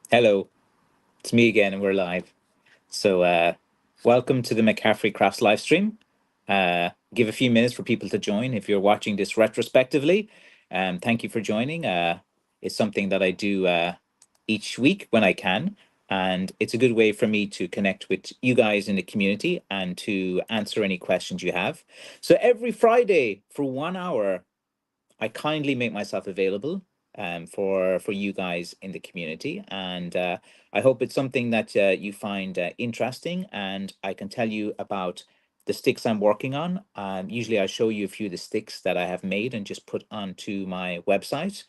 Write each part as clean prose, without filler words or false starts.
Hello, it's me again, and we're live. So, welcome to the McCaffreyCrafts live stream. Give a few minutes for people to join if you're watching this retrospectively. Thank you for joining. It's something that I do each week when I can, and it's a good way for me to connect with you guys in the community and to answer any questions you have. So, every Friday for 1 hour, I kindly make myself available for you guys in the community, and I hope it's something that you find interesting. And I can tell you about the sticks I'm working on. Usually, I show you a few of the sticks that I have made and just put onto my website.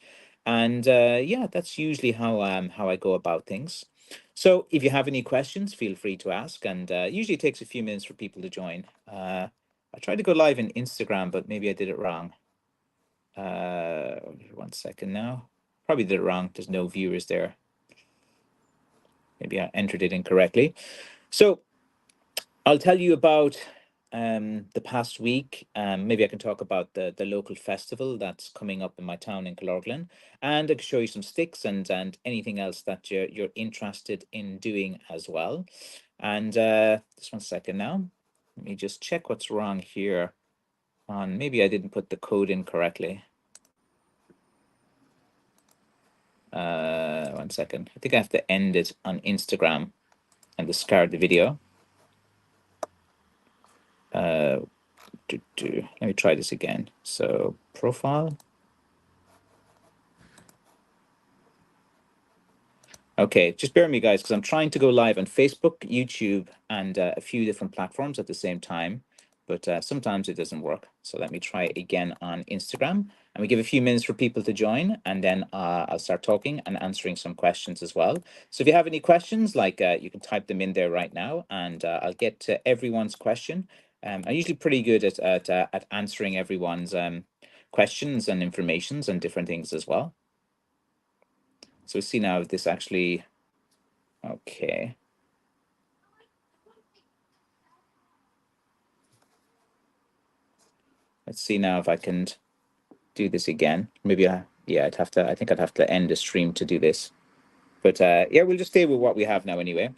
And yeah, that's usually how I go about things. So, if you have any questions, feel free to ask. And usually, it takes a few minutes for people to join. I tried to go live in Instagram, but maybe I did it wrong. 1 second now. Probably did it wrong. There's no viewers there. Maybe I entered it incorrectly. So I'll tell you about the past week. Maybe I can talk about the local festival that's coming up in my town in Killorglin, and I can show you some sticks and anything else that you're interested in doing as well. And just 1 second now. Let me just check what's wrong here. On maybe I didn't put the code in correctly. 1 second. I think I have to end it on Instagram and discard the video. Let me try this again. So profile. Okay, just bear with me, guys, because I'm trying to go live on Facebook, YouTube, and a few different platforms at the same time. But sometimes it doesn't work. So let me try again on Instagram. And we give a few minutes for people to join, and then I'll start talking and answering some questions as well. So if you have any questions, like you can type them in there right now, and I'll get to everyone's question. I'm usually pretty good at answering everyone's questions and informations and different things as well. So see now if this actually, okay. Let's see now if I can do this again. Maybe yeah, I think I'd have to end the stream to do this. But yeah, we'll just stay with what we have now anyway.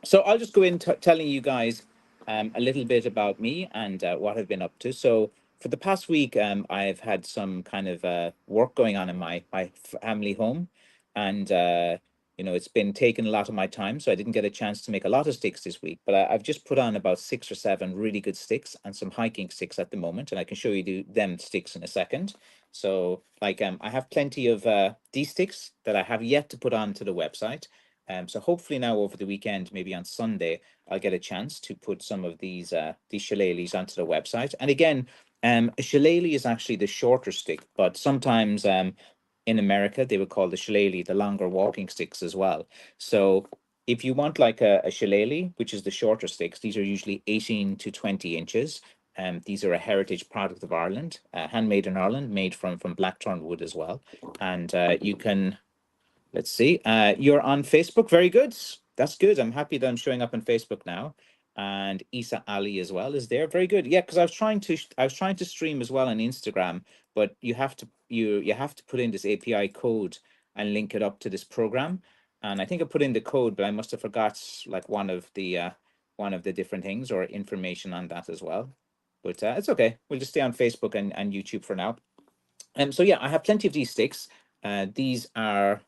So I'll just go in telling you guys a little bit about me and what I've been up to. So for the past week, I've had some kind of work going on in my family home, and it's been taking a lot of my time, so I didn't get a chance to make a lot of sticks this week. But I've just put on about 6 or 7 really good sticks and some hiking sticks at the moment, and I can show you them sticks in a second. So like I have plenty of these sticks that I have yet to put onto the website. So hopefully now over the weekend, maybe on Sunday, I'll get a chance to put some of these shillelaghs onto the website. And again, a shillelagh is actually the shorter stick, but sometimes in America they would call the shillelagh the longer walking sticks as well. So if you want like a shillelagh, which is the shorter sticks, these are usually 18 to 20 inches. These are a heritage product of Ireland, handmade in Ireland, made from blackthorn wood as well. And you can let's see. You're on Facebook. Very good. That's good. I'm happy that I'm showing up on Facebook now. And Isa Ali as well is there. Very good. Yeah, because I was trying to stream as well on Instagram, but you have to put in this API code and link it up to this program. And I think I put in the code, but I must have forgot like one of the different things or information on that as well. But it's okay. We'll just stay on Facebook and YouTube for now. So yeah, I have plenty of these sticks. These are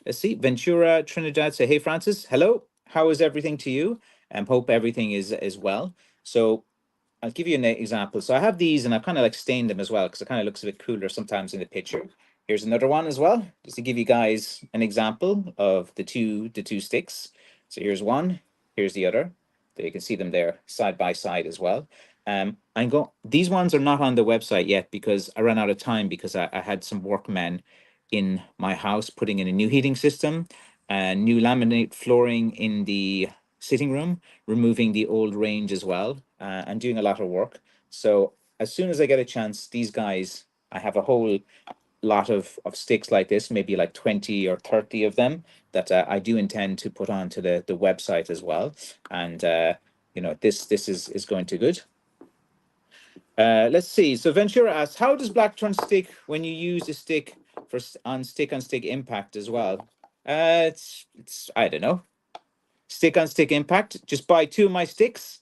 Let's see. Ventura, Trinidad say, "Hey Francis, hello. How is everything to you? Hope everything is well." So I'll give you an example. So I have these, and I've kind of like stained them as well because it kind of looks a bit cooler sometimes in the picture. Here's another one as well, just to give you guys an example of the two sticks. So here's one, here's the other. There you can see them there side by side as well. These ones are not on the website yet because I ran out of time because I had some workmen in my house putting in a new heating system, new laminate flooring in the sitting room, removing the old range as well, and doing a lot of work. So as soon as I get a chance, these guys, I have a whole lot of sticks like this, maybe like 20 or 30 of them that I do intend to put onto the website as well. And this is going to good. Let's see. So Ventura asks, how does Blackthorn stick when you use a stick for on stick impact as well? It's I don't know, stick on stick impact. Just buy two of my sticks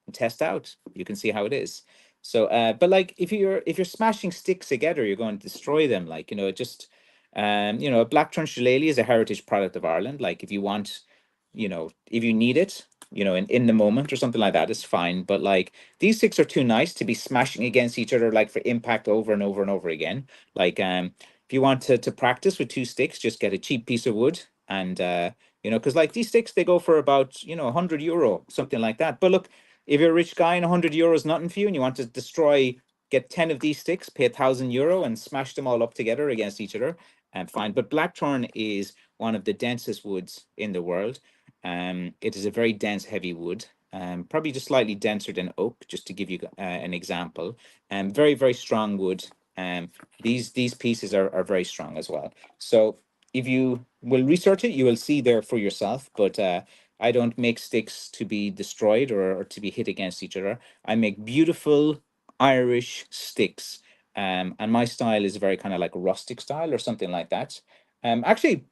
and test out. You can see how it is. So, but like if you're smashing sticks together, you're going to destroy them. Like just a blackthorn shillelagh is a heritage product of Ireland. Like if you want, if you need it, in the moment or something like that, it's fine. But like these sticks are too nice to be smashing against each other like for impact over and over and over again. Like if you want to practice with two sticks, just get a cheap piece of wood and because like these sticks they go for about 100 euro, something like that. But look, if you're a rich guy and 100 euro is nothing for you and you want to get 10 of these sticks, pay 1,000 euro and smash them all up together against each other, and fine. But blackthorn is one of the densest woods in the world. It is a very dense, heavy wood. Probably just slightly denser than oak, just to give you an example. Very, very strong wood. These pieces are very strong as well. So if you will research it, you will see there for yourself. But I don't make sticks to be destroyed or to be hit against each other. I make beautiful Irish sticks. And my style is very kind of like a rustic style or something like that. Actually,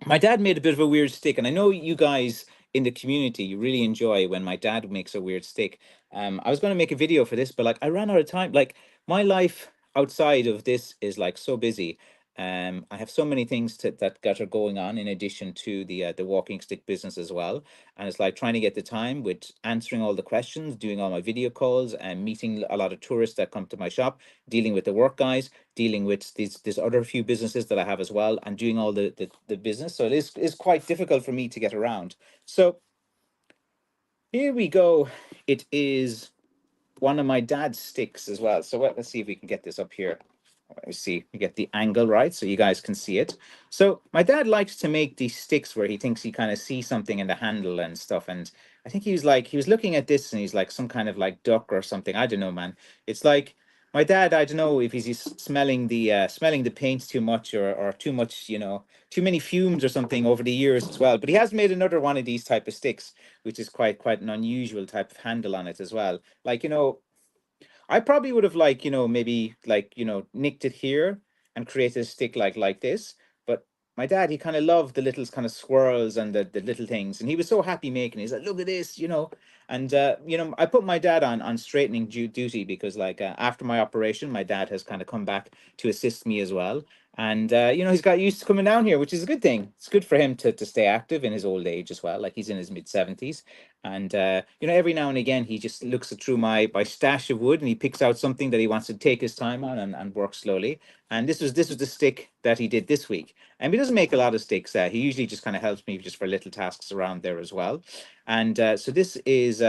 my dad made a bit of a weird stick, and I know you guys in the community you really enjoy when my dad makes a weird stick. I was going to make a video for this, but like I ran out of time. Like my life outside of this is like so busy. I have so many things that are going on in addition to the walking stick business as well, and it's like trying to get the time with answering all the questions, doing all my video calls, and meeting a lot of tourists that come to my shop, dealing with the work guys, dealing with these other few businesses that I have as well, and doing all the business. So it is quite difficult for me to get around. So here we go. It is one of my dad's sticks as well. So let's see if we can get this up here. Let me see, we get the angle right so you guys can see it. So my dad likes to make these sticks where he thinks he kind of sees something in the handle and stuff. And I think he was looking at this and he's like some kind of like duck or something. I don't know, man. It's like my dad, I don't know if he's smelling the paints too much or too much, too many fumes or something over the years as well. But he has made another one of these type of sticks, which is quite an unusual type of handle on it as well. Like, I probably would have like, maybe like, nicked it here and created a stick like this. But my dad, he kind of loved the little kind of swirls and the little things. And he was so happy making it. He's like, look at this. And I put my dad on straightening duty because like after my operation, my dad has kind of come back to assist me as well. And he's got used to coming down here, which is a good thing. It's good for him to stay active in his old age as well. Like he's in his mid 70s. And every now and again he just looks through my stash of wood and he picks out something that he wants to take his time on and work slowly. And this was the stick that he did this week. And he doesn't make a lot of sticks. He usually just kind of helps me just for little tasks around there as well. And so this is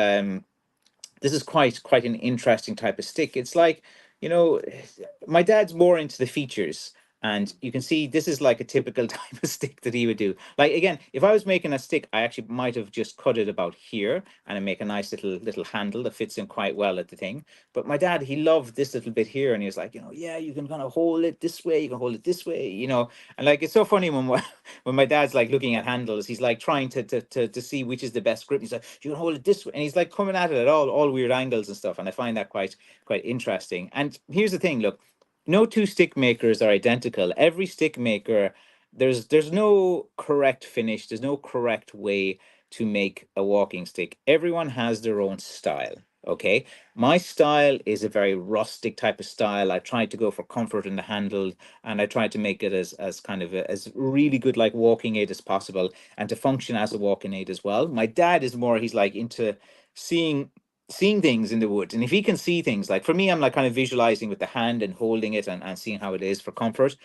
quite an interesting type of stick. It's like, you know, my dad's more into the features. And you can see this is like a typical type of stick that he would do. Like again, if I was making a stick, I actually might have just cut it about here and I make a nice little handle that fits in quite well at the thing. But my dad, he loved this little bit here, and he was like, yeah, you can kind of hold it this way, you can hold it this way. And like it's so funny when when my dad's like looking at handles, he's like trying to see which is the best grip. He's like, you can hold it this way, and he's like coming at it at all weird angles and stuff. And I find that quite interesting. And here's the thing, look, no two stick makers are identical. Every stick maker, there's no correct finish. There's no correct way to make a walking stick. Everyone has their own style. Okay, my style is a very rustic type of style. I tried to go for comfort in the handle, and I tried to make it as kind of as really good like walking aid as possible, and to function as a walking aid as well. My dad is more, he's like into seeing seeing things in the woods, and if he can see things, like for me, I'm like kind of visualizing with the hand and holding it and seeing how it is for comfort.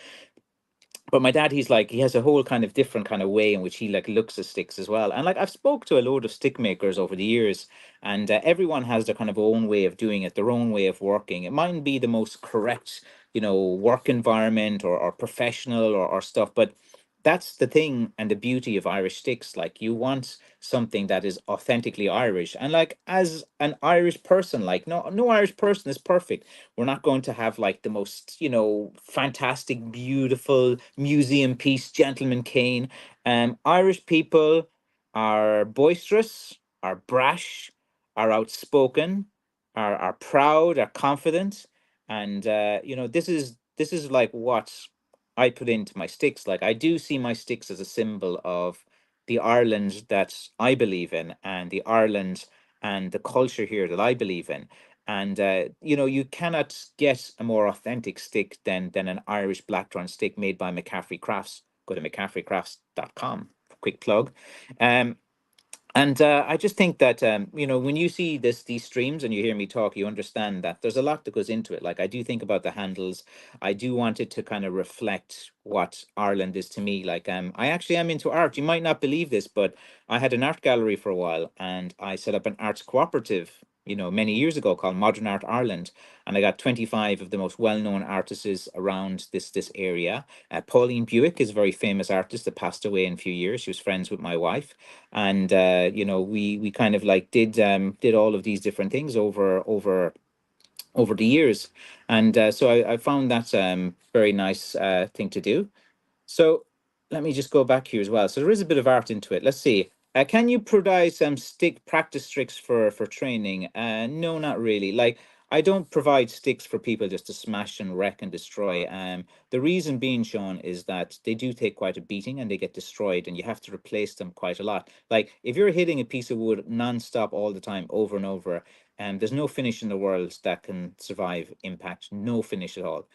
But my dad, he's like, he has a whole kind of different kind of way in which he like looks at sticks as well. And like I've spoke to a load of stick makers over the years, and everyone has their kind of own way of doing it, their own way of working. It mightn't be the most correct, work environment or professional or stuff, but that's the thing and the beauty of Irish sticks. Like you want something that is authentically Irish, and like as an Irish person, like no Irish person is perfect. We're not going to have like the most, fantastic, beautiful museum piece, gentleman cane. Irish people are boisterous, are brash, are outspoken, are proud, are confident, and this is like what I put into my sticks. Like, I do see my sticks as a symbol of the Ireland that I believe in, and the Ireland and the culture here that I believe in. And you know, you cannot get a more authentic stick than an Irish blackthorn stick made by McCaffrey Crafts. Go to McCaffreyCrafts.com. Quick plug. Um, and I just think that you know, when you see these streams and you hear me talk, you understand that there's a lot that goes into it. Like, I do think about the handles. I do want it to kind of reflect what Ireland is to me. Like, I actually am into art. You might not believe this, but I had an art gallery for a while, and I set up an arts cooperative, you know, many years ago, called Modern Art Ireland, and I got 25 of the most well-known artists around this area. Pauline Buick is a very famous artist that passed away in a few years. She was friends with my wife, and you know, we kind of like did all of these different things over the years, and so I found that very nice thing to do. So let me just go back here as well. So there is a bit of art into it. Let's see. Can you provide some stick practice tricks for training? No, not really. Like, I don't provide sticks for people just to smash and wreck and destroy. The reason being, Sean, is that they do take quite a beating and they get destroyed, and you have to replace them quite a lot. Like, if you're hitting a piece of wood non-stop all the time, over and over, there's no finish in the world that can survive impact. No finish at all.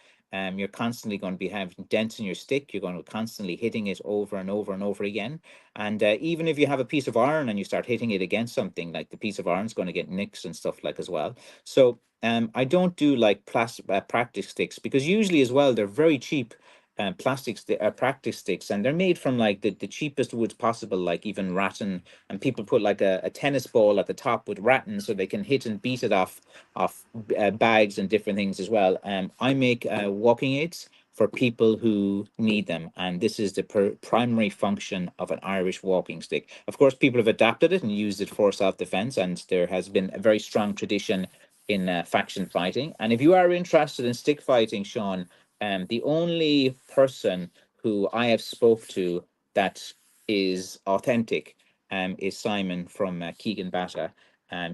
You're constantly going to be having dents in your stick. You're going to constantly hitting it over and over and over again. And even if you have a piece of iron and you start hitting it against something, like, the piece of iron is going to get nicks and stuff like as well. So I don't do like practice sticks, because usually as well they're very cheap. Practice sticks, and they're made from like the cheapest woods possible, like even rattan, and people put like a tennis ball at the top with rattan so they can hit and beat it off bags and different things as well. I make walking aids for people who need them, and this is the primary function of an Irish walking stick. Of course, people have adapted it and used it for self-defense, and there has been a very strong tradition in faction fighting. And if you are interested in stick fighting, Sean, the only person who I have spoke to that is authentic is Simon from Keegan Bata.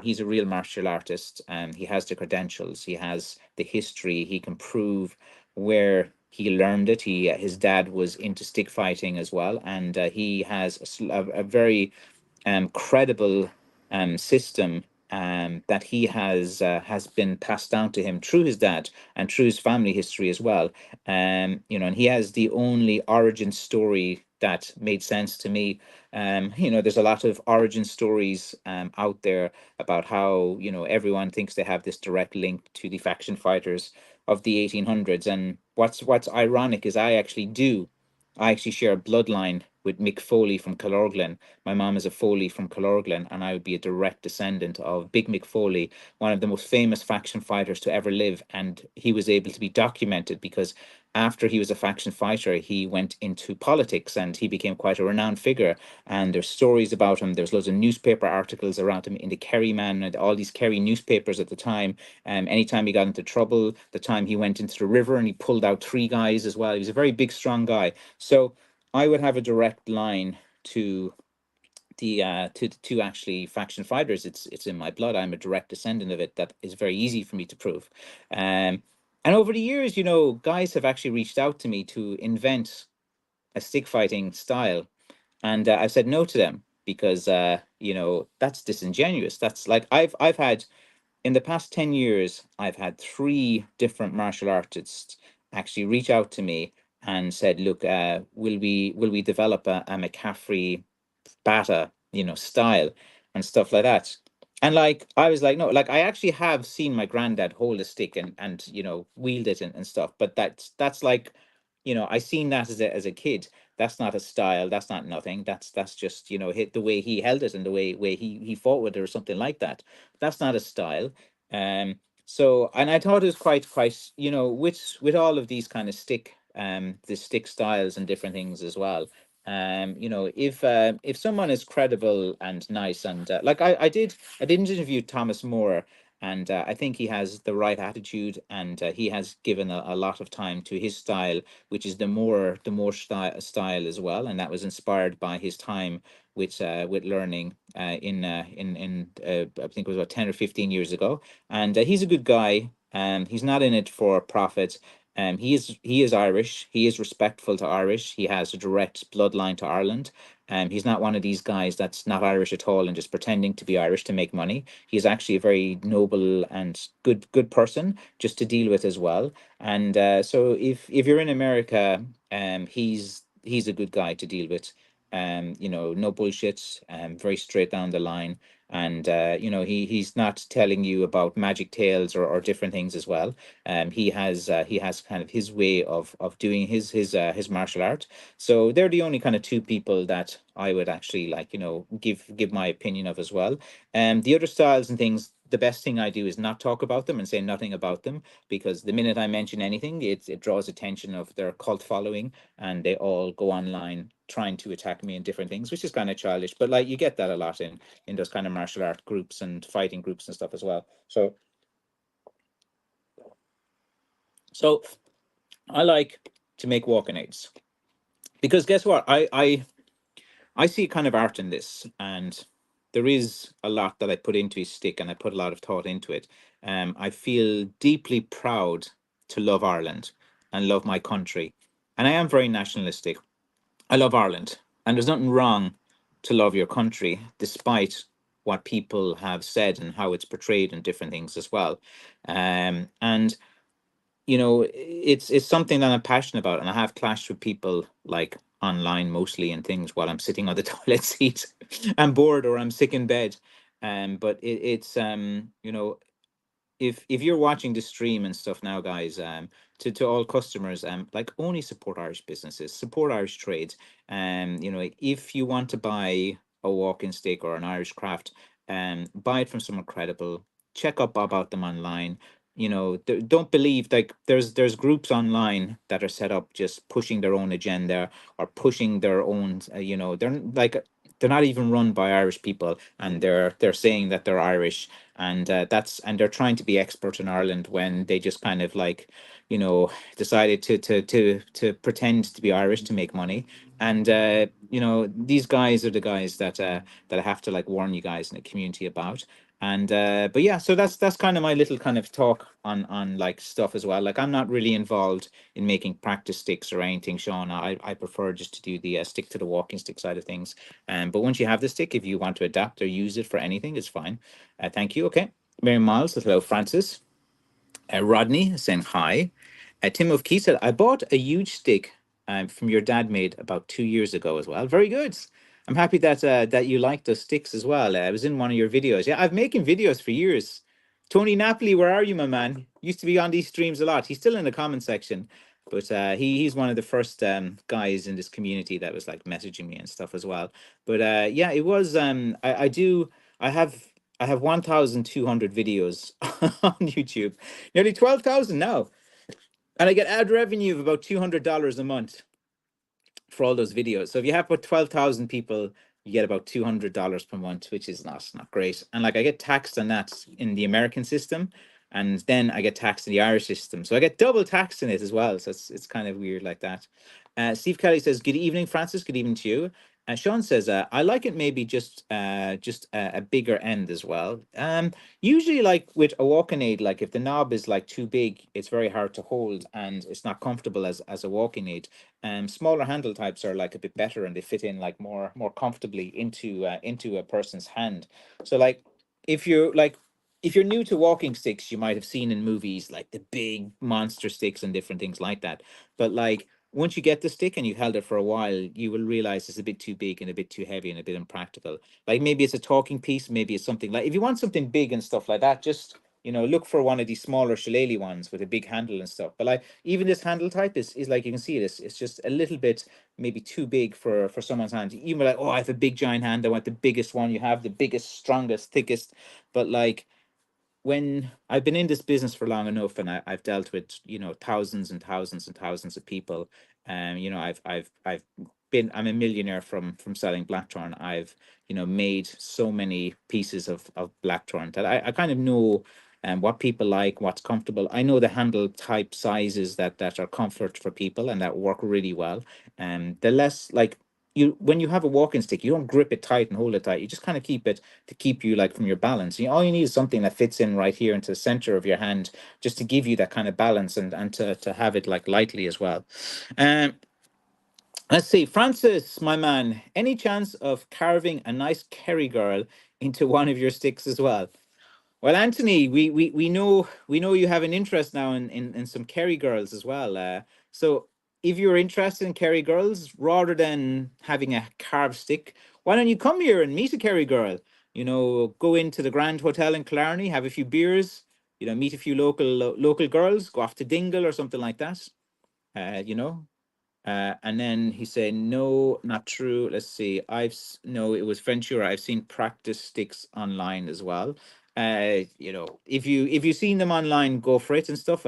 He's a real martial artist. He has the credentials. He has the history. He can prove where he learned it. His dad was into stick fighting as well, and he has a very credible system that he has been passed down to him through his dad and through his family history as well. You know, and he has the only origin story that made sense to me. You know, there's a lot of origin stories out there about how, you know, everyone thinks they have this direct link to the faction fighters of the 1800s. And what's ironic is I actually share a bloodline with Mick Foley from Killorglin. My mom is a Foley from Killorglin, and I would be a direct descendant of Big Mick Foley, one of the most famous faction fighters to ever live. And he was able to be documented because after he was a faction fighter, he went into politics and he became quite a renowned figure. And there's stories about him. There's loads of newspaper articles around him in the Kerry Man and all these Kerry newspapers at the time. Anytime he got into trouble, the time he went into the river and he pulled out three guys as well. He was a very big, strong guy. So I would have a direct line to to actually faction fighters. It's in my blood. I'm a direct descendant of it. That is very easy for me to prove. And over the years, you know, guys have actually reached out to me to invent a stick fighting style, and I've said no to them because you know, that's disingenuous. That's like, I've had, in the past 10 years, I've had three different martial artists actually reach out to me and said, look, will we develop a McCaffrey Bata, you know, style and stuff like that. And like, I was like, no, like, I actually have seen my granddad hold a stick and you know, wield it and stuff, but that's like, you know, I seen that as a kid. That's not a style. That's not nothing. That's just, you know, hit the way he held it and the way he fought with it or something like that. That's not a style. Um. So, and I thought it was quite, you know, with all of these kind of the stick styles and different things as well. You know, if someone is credible and nice, and like, I didn't interview Thomas More, and I think he has the right attitude, and he has given a lot of time to his style, which is the more style as well, and that was inspired by his time with learning I think it was about 10 or 15 years ago. And he's a good guy. He's not in it for profit. He is Irish. He is respectful to Irish. He has a direct bloodline to Ireland. He's not one of these guys that's not Irish at all and just pretending to be Irish to make money. He's actually a very noble and good person just to deal with as well. And so if you're in America, he's a good guy to deal with. No bullshit. Very straight down the line. And he's not telling you about magic tales or different things as well. He has kind of his way of doing his martial art. So they're the only kind of two people that I would actually like, give my opinion of as well. The other styles and things, the best thing I do is not talk about them and say nothing about them, because the minute I mention anything, it draws attention of their cult following, and they all go online trying to attack me in different things, which is kind of childish. But like you get that a lot in those kind of martial art groups and fighting groups and stuff as well. So I like to make walking aids, because guess what? I see kind of art in this, and there is a lot that I put into his stick, and I put a lot of thought into it. I feel deeply proud to love Ireland and love my country, and I am very nationalistic. I love Ireland, and there's nothing wrong to love your country, despite what people have said and how it's portrayed and different things as well. And it's something that I'm passionate about, and I have clashed with people like online mostly and things while I'm sitting on the toilet seat. I'm bored or I'm sick in bed. But it's if you're watching the stream and stuff now, guys, to all customers, like, only support Irish businesses, support Irish trades. If you want to buy a walking stick or an Irish craft, buy it from someone credible. Check up about them online. Don't believe, like, there's groups online that are set up just pushing their own agenda or pushing their own. They're not even run by Irish people, and they're saying that they're Irish, and they're trying to be expert in Ireland when they just kind of like, decided to pretend to be Irish to make money. And these guys are the guys that I have to like warn you guys in the community about. And but yeah, so that's kind of my little kind of talk on like stuff as well. Like, I'm not really involved in making practice sticks or anything, Sean. I prefer just to do the stick to the walking stick side of things. But once you have the stick, if you want to adapt or use it for anything, it's fine. Thank you. Okay. Mary Miles says hello, Francis. Rodney saying hi. Tim of Key said, I bought a huge stick from your dad made about 2 years ago as well. Very good. I'm happy that you like those sticks as well. I was in one of your videos. Yeah, I've making videos for years. Tony Napoli, where are you, my man? Used to be on these streams a lot. He's still in the comment section, but he's one of the first guys in this community that was like messaging me and stuff as well. But yeah, it was. I have 1,200 videos on YouTube, nearly 12,000 now, and I get ad revenue of about $200 a month for all those videos. So if you have about 12,000 people, you get about $200 per month, which is not great. And like, I get taxed on that in the American system, and then I get taxed in the Irish system. So I get double taxed in it as well. So it's kind of weird like that. Steve Kelly says, "Good evening, Francis. Good evening to you." Sean says, "I like it maybe just a bigger end as well. Usually, like with a walking aid, like if the knob is like too big, it's very hard to hold and it's not comfortable as a walking aid. Smaller handle types are like a bit better, and they fit in like more comfortably into a person's hand. So like, if you're like if you're new to walking sticks, you might have seen in movies like the big monster sticks and different things like that. But like, once you get the stick and you held it for a while, you will realize it's a bit too big and a bit too heavy and a bit impractical. Like, maybe it's a talking piece, maybe it's something like, if you want something big and stuff like that, just look for one of these smaller shillelagh ones with a big handle and stuff. But like, even this handle type is like, you can see this, it's just a little bit maybe too big for someone's hand. You might like, oh, I have a big giant hand, I want the biggest one. You have the biggest, strongest, thickest. But like, when I've been in this business for long enough, and I've dealt with thousands and thousands and thousands of people, I'm a millionaire from selling blackthorn. I've made so many pieces of blackthorn that I kind of know what people like, what's comfortable. I know the handle type sizes that are comfort for people and that work really well. The less like, you when you have a walking stick, you don't grip it tight and hold it tight. You just kind of keep it to keep you like from your balance. All you need is something that fits in right here into the center of your hand, just to give you that kind of balance, and to have it like lightly as well. Um, let's see, Francis, my man, any chance of carving a nice Kerry girl into one of your sticks as well? Well, Anthony, we know you have an interest now in some Kerry girls as well. So if you're interested in Kerry girls, rather than having a carved stick, why don't you come here and meet a Kerry girl? Go into the Grand Hotel in Killarney, have a few beers, meet a few local girls, go off to Dingle or something like that. Uh, you know, and then he said, no, not true. Let's see. No, it was Ventura. I've seen practice sticks online as well. If you've seen them online, go for it and stuff.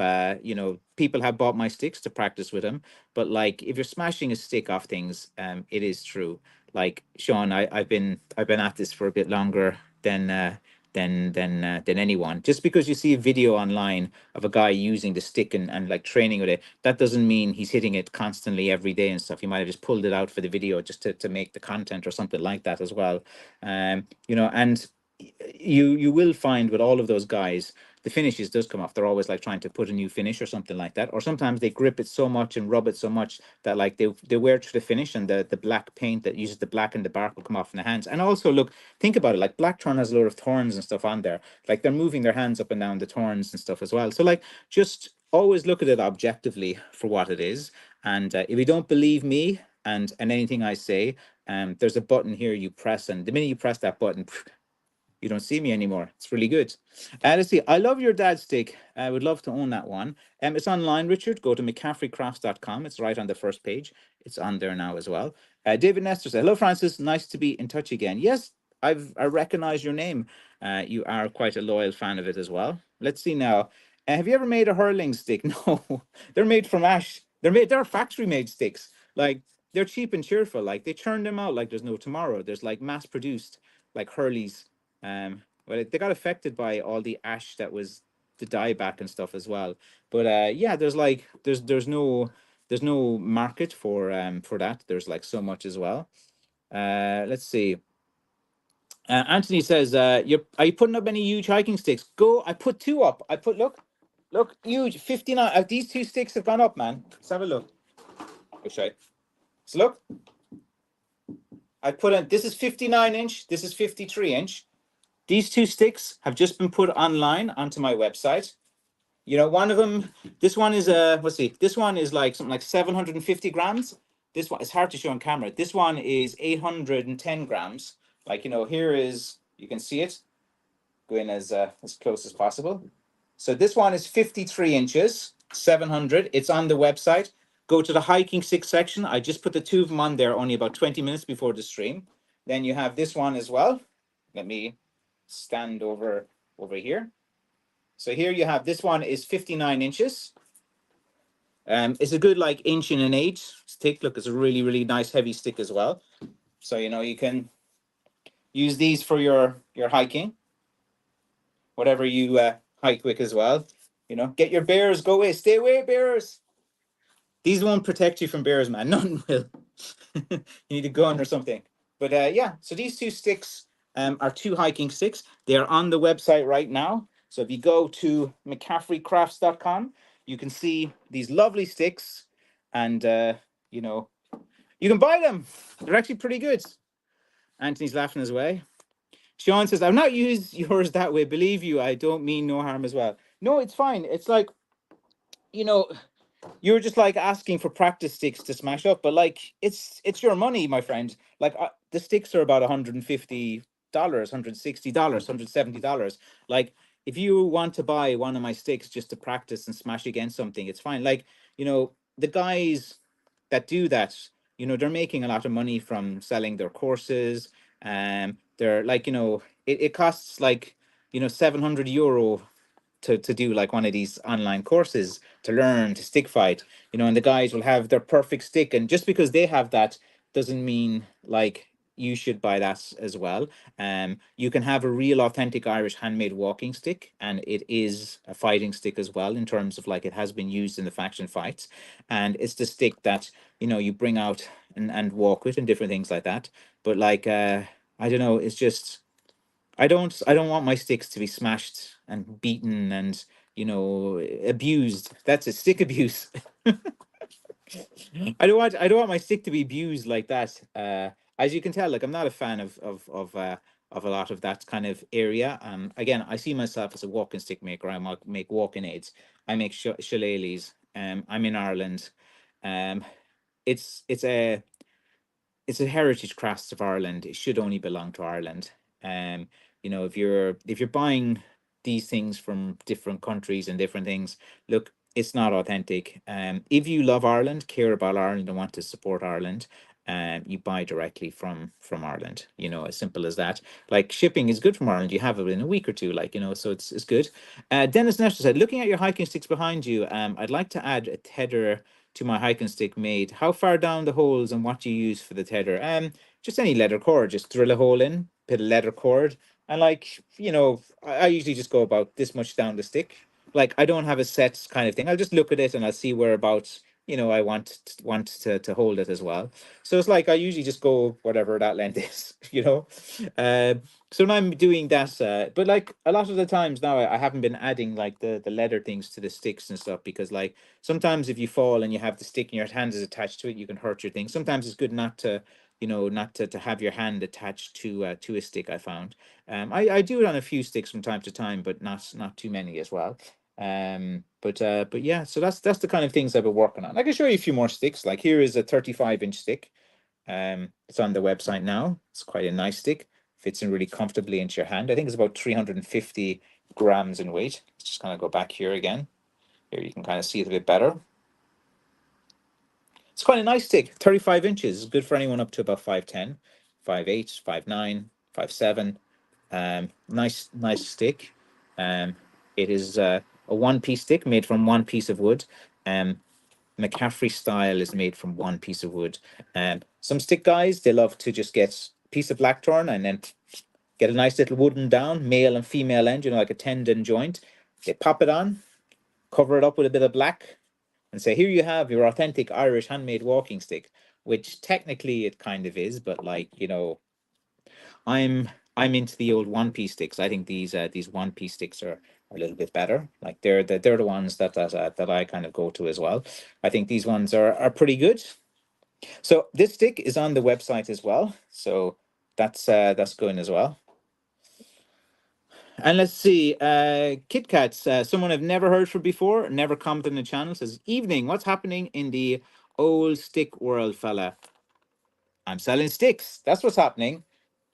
People have bought my sticks to practice with them. But like, if you're smashing a stick off things, it is true. Like Sean, I've been at this for a bit longer than anyone. Just because you see a video online of a guy using the stick and like training with it, that doesn't mean he's hitting it constantly every day and stuff. He might have just pulled it out for the video just to make the content or something like that as well. And you will find with all of those guys, the finishes does come off. They're always like trying to put a new finish or something like that. Or sometimes they grip it so much and rub it so much that like they wear to the finish, and the black paint that uses the black and the bark will come off in the hands. And also look, think about it, like blackthorn has a lot of thorns and stuff on there. Like they're moving their hands up and down the thorns and stuff as well. So like just always look at it objectively for what it is. And if you don't believe me and anything I say, there's a button here you press, and the minute you press that button, you don't see me anymore. It's really good. Let's see. I love your dad's stick. I would love to own that one. It's online, Richard. Go to McCaffreyCrafts.com. It's right on the first page. It's on there now as well. David Nestor said, hello, Francis. Nice to be in touch again. Yes, I recognize your name. You are quite a loyal fan of it as well. Let's see now. Have you ever made a hurling stick? No, they're made from ash. They're factory made sticks. Like they're cheap and cheerful. Like they churn them out like there's no tomorrow. There's like mass produced like Hurleys. Well, they got affected by all the ash that was the dieback and stuff as well. But yeah, there's no market for that. There's like so much as well. Let's see. Anthony says, are you putting up any huge hiking sticks? Go. I put two up. Look, huge 59. These two sticks have gone up, man. Let's have a look. Okay. So look, I put in. This is 59-inch. This is 53-inch. These two sticks have just been put online onto my website. One of them, this one is let's see, this one is like something like 750 grams. This one, it's hard to show on camera. This one is 810 grams. Like, here is, you can see it. Go in as close as possible. So this one is 53 inches, 700. It's on the website. Go to the hiking stick section. I just put the two of them on there only about 20 minutes before the stream. Then you have this one as well. Let me stand over here. So here you have, this one is 59 inches. It's a good like inch and an eighth stick. Look, it's a really, really nice heavy stick as well. So, you can use these for your hiking, whatever you hike with as well. Get your bears, go away, stay away, bears. These won't protect you from bears, man. None will. You need a gun or something. But yeah, so these two sticks are two hiking sticks. They're on the website right now. So if you go to McCaffreyCrafts.com, you can see these lovely sticks, and you can buy them. They're actually pretty good. Anthony's laughing his way. Sean says, I've not used yours that way. Believe you, I don't mean no harm as well. No, it's fine. It's like, you're just like asking for practice sticks to smash up, but like it's your money, my friend. Like the sticks are about $150, $160, $170. Like if you want to buy one of my sticks just to practice and smash against something, it's fine. Like, the guys that do that, they're making a lot of money from selling their courses. They're like, it costs like, €700 to do like one of these online courses to learn to stick fight, and the guys will have their perfect stick, and just because they have that doesn't mean like you should buy that as well. You can have a real authentic Irish handmade walking stick, and it is a fighting stick as well, in terms of like it has been used in the faction fights, and it's the stick that you bring out and walk with and different things like that. But like I don't know, it's just I don't want my sticks to be smashed and beaten and abused. That's a stick abuse. I don't want my stick to be abused like that. As you can tell, like I'm not a fan of a lot of that kind of area. Again, I see myself as a walking stick maker. Make walking aids. I make shillelaghs. I'm in Ireland. Um, it's a heritage crafts of Ireland. It should only belong to Ireland. Um, if you're buying these things from different countries and different things, look, it's not authentic. If you love Ireland, care about Ireland, and want to support Ireland, you buy directly from Ireland. As simple as that. Like shipping is good from Ireland. You have it in a week or two, so it's good. Dennis Nestor said, looking at your hiking sticks behind you, I'd like to add a tether to my hiking stick made. How far down the holes and what do you use for the tether? Just any leather cord. Just drill a hole in, put a leather cord, and I usually just go about this much down the stick. Like I don't have a set kind of thing. I'll just look at it and I'll see whereabouts I want to hold it as well. So it's like I usually just go whatever that length is. Uh, so when I'm doing that, but like a lot of the times now, I haven't been adding like the leather things to the sticks and stuff, because like sometimes if you fall and you have the stick and your hand is attached to it, you can hurt your thing. Sometimes it's good not to have your hand attached to a stick, I found. I do it on a few sticks from time to time, but not too many as well. But yeah, so that's the kind of things I've been working on. I can show you a few more sticks. Like here is a 35-inch stick. It's on the website now. It's quite a nice stick. Fits in really comfortably into your hand. I think it's about 350 grams in weight. Let's just kind of go back here again. Here you can kind of see it a bit better. It's quite a nice stick. 35 inches is good for anyone up to about 5'10", 5'8", 5'9", 5'7". Nice stick. It is a one-piece stick made from one piece of wood. McCaffrey style is made from one piece of wood. Some stick guys, they love to just get a piece of blackthorn and then get a nice little wooden down, male and female end, like a tendon joint. They pop it on, cover it up with a bit of black, and say, here you have your authentic Irish handmade walking stick, which technically it kind of is, but I'm into the old one piece sticks. I think these one piece sticks are a little bit better. Like they're the ones that I kind of go to as well. I think these ones are pretty good. So this stick is on the website as well. So that's going as well. And let's see, Kit Kats, someone I've never heard from before, never commented on the channel, says, evening, what's happening in the old stick world, fella? I'm selling sticks. That's what's happening.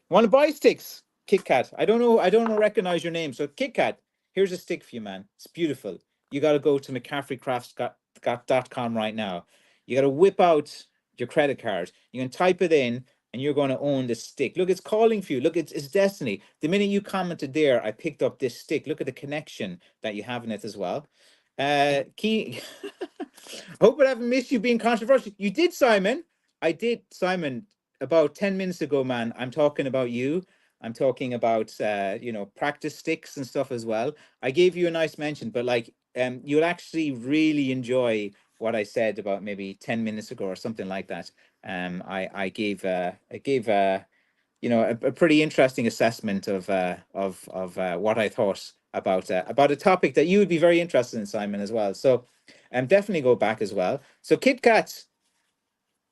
Want to buy sticks? Kit Kat. I don't recognize your name. So Kit Kat, here's a stick for you, man. It's beautiful. You got to go to McCaffreyCrafts.com right now. You got to whip out your credit card. You can type it in, and you're going to own this stick. Look, it's calling for you. Look, it's destiny. The minute you commented there, I picked up this stick. Look at the connection that you have in it as well. Key. Hope I haven't missed you being controversial. You did, Simon. I did, Simon. About 10 minutes ago, man. I'm talking about you. I'm talking about practice sticks and stuff as well. I gave you a nice mention, but like you'll actually really enjoy what I said about maybe 10 minutes ago or something like that. I gave a pretty interesting assessment of what I thought about a topic that you would be very interested in, Simon, as well. So definitely go back as well. So Kit Kat,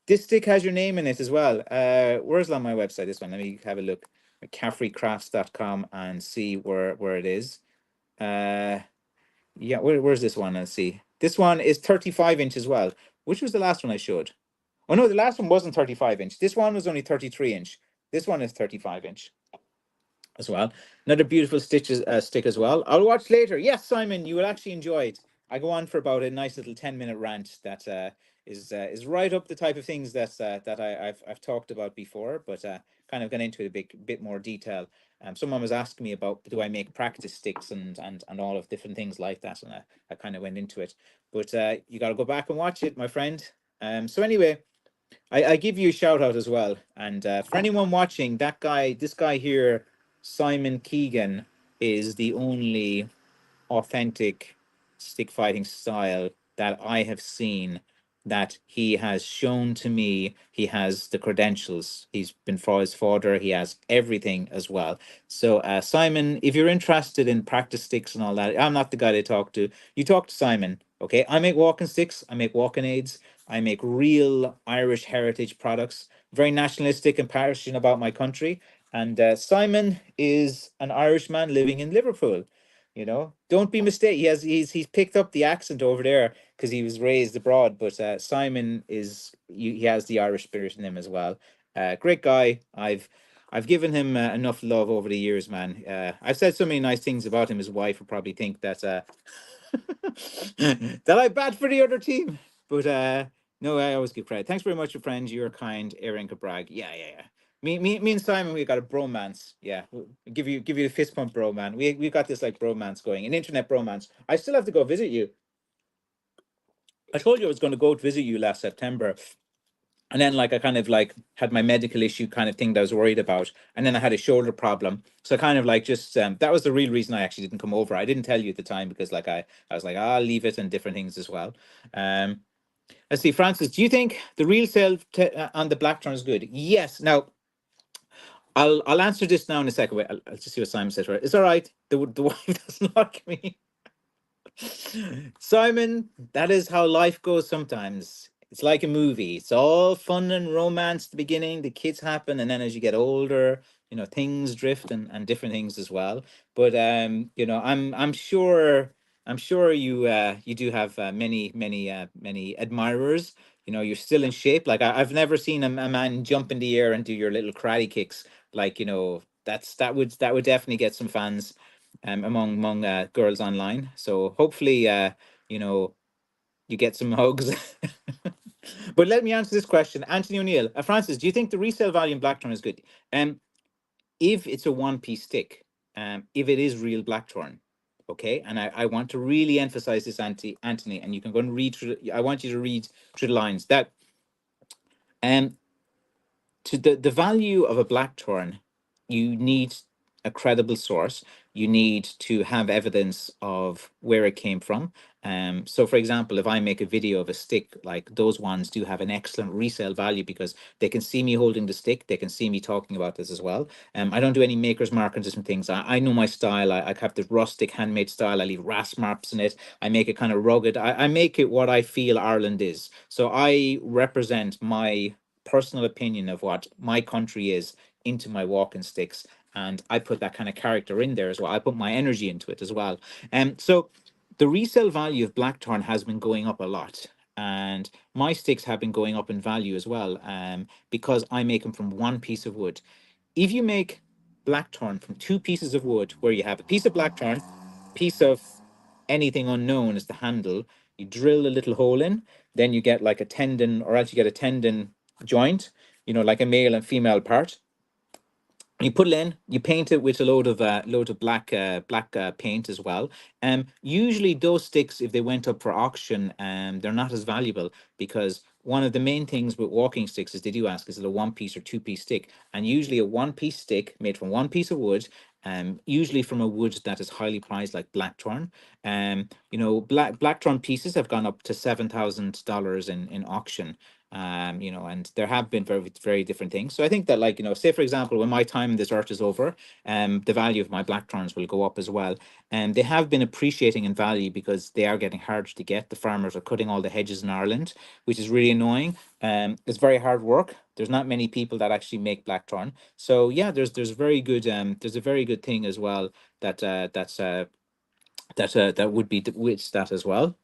this stick has your name in it as well. Where's on my website? This one. Let me have a look. McCaffreyCrafts.com and see where it is. Yeah, where's this one? Let's see. This one is 35 inch as well. Which was the last one I showed? Oh no, the last one wasn't 35 inch. This one was only 33 inch. This one is 35 inch as well. Another beautiful stick as well. I'll watch later. Yes, Simon, you will actually enjoy it. I go on for about a nice little 10-minute rant that is right up the type of things that I've talked about before, but kind of gone into it a bit more detail. Someone was asking me about, do I make practice sticks and all of different things like that, and I kind of went into it. But you got to go back and watch it, my friend. So anyway, I give you a shout out as well. And for anyone watching, this guy here, Simon Keegan, is the only authentic stick fighting style that I have seen, that he has shown to me. He has the credentials. He's been for his fodder. He has everything as well. So, Simon, if you're interested in practice sticks and all that, I'm not the guy to talk to. You talk to Simon. Okay, I make walking sticks. I make walking aids. I make real Irish heritage products. Very nationalistic and passionate about my country. And Simon is an Irishman living in Liverpool. Don't be mistaken. He's picked up the accent over there because he was raised abroad. But Simon he has the Irish spirit in him as well. Great guy. I've given him enough love over the years, man. I've said so many nice things about him. His wife will probably think that that I bat for the other team. But no, I always give credit. Thanks very much, your friend. You're kind. Aaron Bragg. Yeah, yeah, yeah. Me and Simon, we got a bromance. Yeah, give you a fist pump, bro, man. We got this like bromance going, an internet bromance. I still have to go visit you. I told you I was going to go to visit you last September, and then like I kind of like had my medical issue kind of thing that I was worried about, and then I had a shoulder problem. So kind of like just that was the real reason I actually didn't come over. I didn't tell you at the time because like I was like, I'll leave it and different things as well. Um, let's see, Francis, do you think the real sale on the Blackthorn is good? Yes. Now I'll answer this now in a second. Wait, I'll just see what Simon says. Right, it's all right. The wife doesn't like me. Simon, that is how life goes sometimes. It's like a movie. It's all fun and romance at the beginning, the kids happen, and then as you get older, things drift and different things as well. But I'm sure you do have many admirers. You're still in shape. Like I've never seen a man jump in the air and do your little karate kicks. Like, that would definitely get some fans among girls online. So hopefully, you know, you get some hugs. But let me answer this question, Anthony O'Neill. Francis, do you think the resale value in Blackthorn is good? If it's a one-piece stick, if it is real Blackthorn, okay, and I want to really emphasize this, Anthony, and you can go and read through. I want you to read through the lines that um to the value of a blackthorn, you need a credible source. You need to have evidence of where it came from. So, for example, if I make a video of a stick, like those ones do have an excellent resale value because they can see me holding the stick. They can see me talking about this as well. I don't do any maker's mark and different things. I know my style. I have the rustic handmade style. I leave rasp marks in it. I make it kind of rugged. I make it what I feel Ireland is. So I represent my personal opinion of what my country is into my walking sticks, and I put that kind of character in there as well. I put my energy into it as well. So the resale value of blackthorn has been going up a lot, and my sticks have been going up in value as well, because I make them from one piece of wood. If you make blackthorn from two pieces of wood, where you have a piece of blackthorn, piece of anything unknown as the handle, you drill a little hole in, then you get like a tendon, or else you get a tendon joint, like a male and female part. You put it in, you paint it with a load of black paint as well. Usually those sticks, if they went up for auction, they're not as valuable, because one of the main things with walking sticks is they do ask, is it a one piece or two piece stick? And usually a one piece stick made from one piece of wood, usually from a wood that is highly prized, like blackthorn. Blackthorn pieces have gone up to $7,000 in auction. And there have been very, very different things. So I think that, like, say for example, when my time in this earth is over, the value of my blackthorns will go up as well. And they have been appreciating in value because they are getting harder to get. The farmers are cutting all the hedges in Ireland, which is really annoying. It's very hard work. There's not many people that actually make blackthorn. So yeah, there's very good there's a very good thing as well that would be with that as well.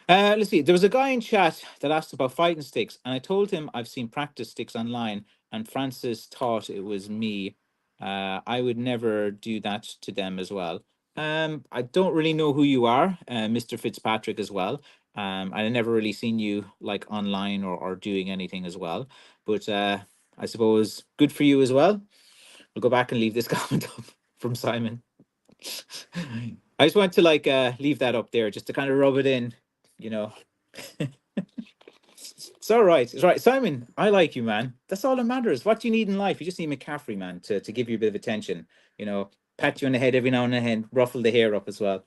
Let's see. There was a guy in chat that asked about fighting sticks, and I told him I've seen practice sticks online, and Francis thought it was me. I would never do that to them as well. I don't really know who you are, Mr. Fitzpatrick, as well. I never really seen you like online or doing anything as well. But I suppose good for you as well. We'll go back and leave this comment up from Simon. I just want to leave that up there just to kind of rub it in, you know. It's all right. It's all right. Simon, I like you, man. That's all that matters. What do you need in life? You just need McCaffrey, man, to give you a bit of attention. You know, pat you on the head every now and then, ruffle the hair up as well.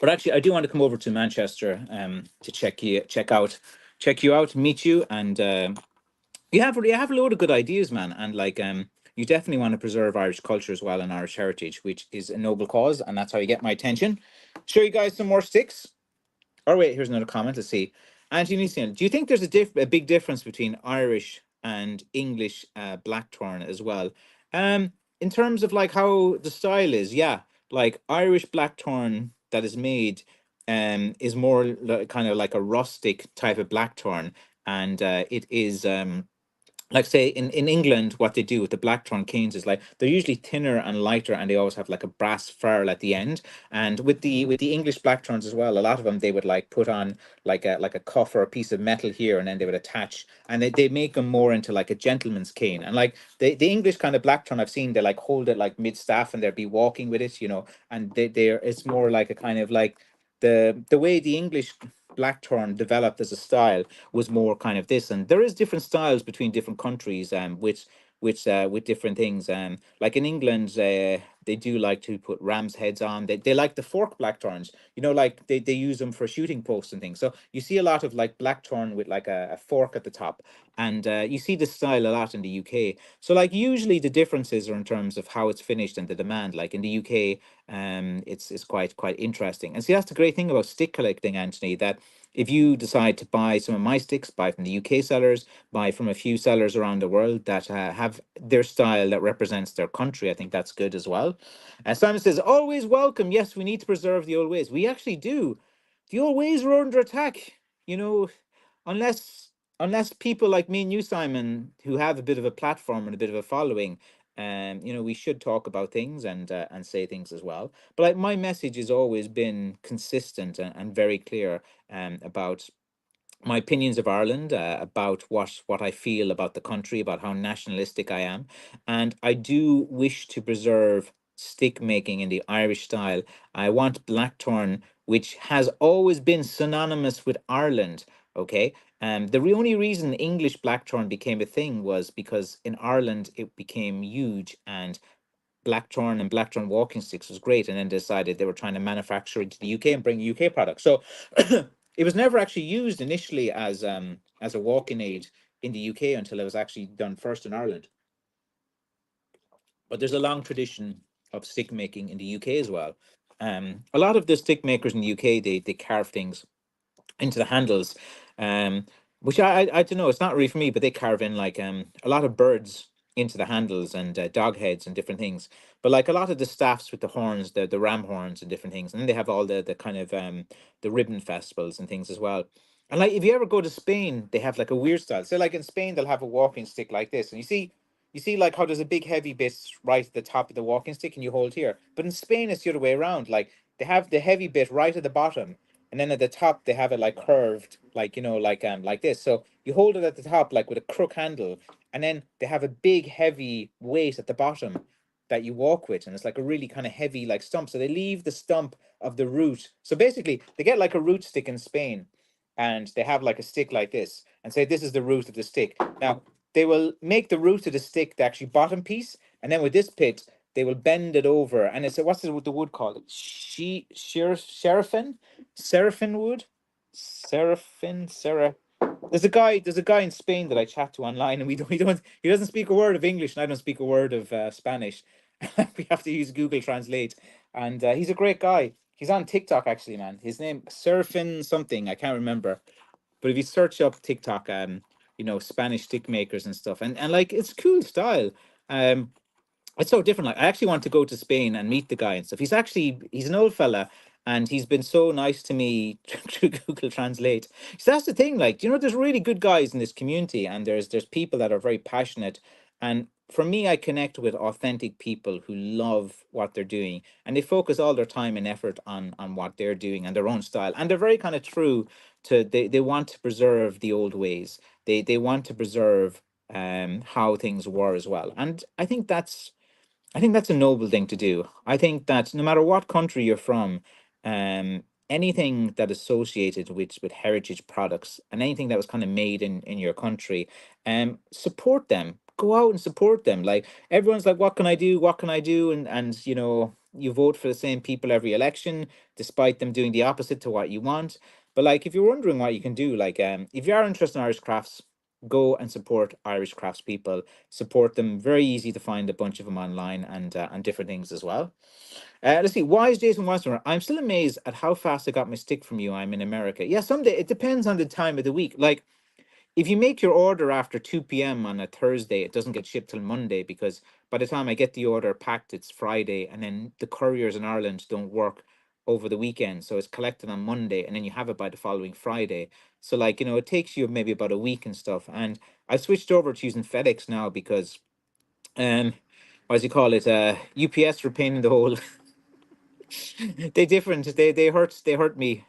But actually, I do want to come over to Manchester to check you out, meet you, and you have a load of good ideas, man. And like you definitely want to preserve Irish culture as well and Irish heritage, which is a noble cause, and that's how you get my attention. Show you guys some more sticks. Or wait, here's another comment. Let's see. Anthony Neeson, do you think there's a big difference between Irish and English blackthorn as well? Um, in terms of like how the style is, yeah, like Irish blackthorn that is made is more kind of like a rustic type of blackthorn, and it is like say in England, what they do with the blackthorn canes is like they're usually thinner and lighter, and they always have like a brass ferrule at the end. And with the English blackthorns as well, a lot of them they would like put on like a cuff or a piece of metal here, and then they would attach, and they make them more into like a gentleman's cane. And like the English kind of blackthorn I've seen, they like hold it like mid staff, and they'll be walking with it, you know, and they're it's more like a kind of like the way the English blackthorn developed as a style was more kind of this. And there is different styles between different countries, which with different things. Like in England, they do like to put ram's heads on. They like the fork blackthorns, you know, like they use them for shooting posts and things. So you see a lot of like blackthorn with like a fork at the top, and you see this style a lot in the UK. So like usually the differences are in terms of how it's finished and the demand. Like in the UK, it's quite interesting. And see, that's the great thing about stick collecting, Anthony, that if you decide to buy some of my sticks, buy from the UK sellers, buy from a few sellers around the world that have their style that represents their country, I think that's good as well. Simon says, always welcome. Yes, we need to preserve the old ways. We actually do. The old ways are under attack, you know, unless people like me and you, Simon, who have a bit of a platform and a bit of a following, you know, we should talk about things and say things as well. But like my message has always been consistent and very clear about my opinions of Ireland, about what I feel about the country, about how nationalistic I am, and I do wish to preserve stick making in the Irish style. I want blackthorn, which has always been synonymous with Ireland. Okay, the only reason English blackthorn became a thing was because in Ireland it became huge, and blackthorn and blackthorn walking sticks was great, and then decided they were trying to manufacture it to the UK and bring UK products. So it was never actually used initially as a walking aid in the UK until it was actually done first in Ireland. But there's a long tradition of stick making in the UK as well. A lot of the stick makers in the UK, they carve things into the handles, um, which I don't know. It's not really for me, but they carve in like a lot of birds into the handles, and dog heads and different things. But like a lot of the staffs with the horns, the ram horns and different things, and then they have all the kind of the ribbon festivals and things as well. And like if you ever go to Spain, they have like a weird style. So like in Spain, they'll have a walking stick like this, and you see like how there's a big heavy bit right at the top of the walking stick, and you hold here. But in Spain, it's the other way around. Like they have the heavy bit right at the bottom, and then at the top they have it like curved, like you know, like this. So you hold it at the top like with a crook handle, and then they have a big heavy weight at the bottom that you walk with, and it's like a really kind of heavy like stump. So they leave the stump of the root. So basically they get like a root stick in Spain, and they have like a stick like this, and say this is the root of the stick. Now they will make the root of the stick the actually bottom piece, and then with this pit they will bend it over, and it's what's the wood called? Seraphim wood, Seraph. There's a guy in Spain that I chat to online, and we don't he doesn't speak a word of English, and I don't speak a word of Spanish. We have to use Google Translate, and he's a great guy. He's on TikTok actually, man. His name Seraphin something, I can't remember. But if you search up TikTok, you know, Spanish stick makers and stuff, and like it's cool style. Um, it's so different. Like I actually want to go to Spain and meet the guy and stuff. He's an old fella, and he's been so nice to me through Google Translate. So that's the thing. Like, you know, there's really good guys in this community, and there's people that are very passionate. And for me, I connect with authentic people who love what they're doing, and they focus all their time and effort on what they're doing and their own style. And they're very kind of true to they want to preserve the old ways. They want to preserve how things were as well. And I think that's a noble thing to do. I think that no matter what country you're from, anything that associated with heritage products and anything that was kind of made in your country, support them. Go out and support them. Like everyone's like, what can I do? What can I do? And you know, you vote for the same people every election, despite them doing the opposite to what you want. But like, if you're wondering what you can do, like, if you are interested in Irish crafts, go and support Irish crafts people. Support them. Very easy to find a bunch of them online and different things as well. Let's see. Why is Jason Westerner? I'm still amazed at how fast I got my stick from you. I'm in America. Yeah, someday it depends on the time of the week. Like if you make your order after 2 p.m. on a Thursday, it doesn't get shipped till Monday because by the time I get the order packed, it's Friday, and then the couriers in Ireland don't work over the weekend. So it's collected on Monday and then you have it by the following Friday. So like, you know, it takes you maybe about a week and stuff. And I switched over to using FedEx now because what does he call it? UPS are a pain in the hole. They different. They hurt me,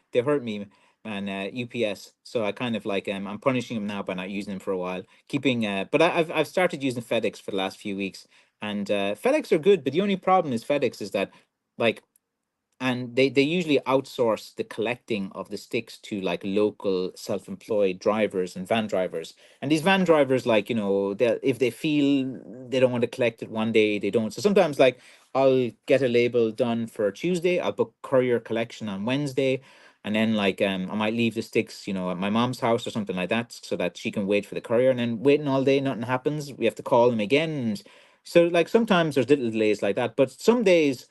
man. UPS. So I kind of like I'm punishing them now by not using them for a while. Keeping but I've started using FedEx for the last few weeks, and FedEx are good. But the only problem is FedEx is that like and they usually outsource the collecting of the sticks to like local self-employed drivers and van drivers, and these van drivers, like, you know, they, if they feel they don't want to collect it one day, they don't. So sometimes like I'll get a label done for Tuesday, I'll book courier collection on Wednesday, and then like I might leave the sticks, you know, at my mom's house or something like that so that she can wait for the courier, and then waiting all day, nothing happens, we have to call them again. And so like sometimes there's little delays like that, but some days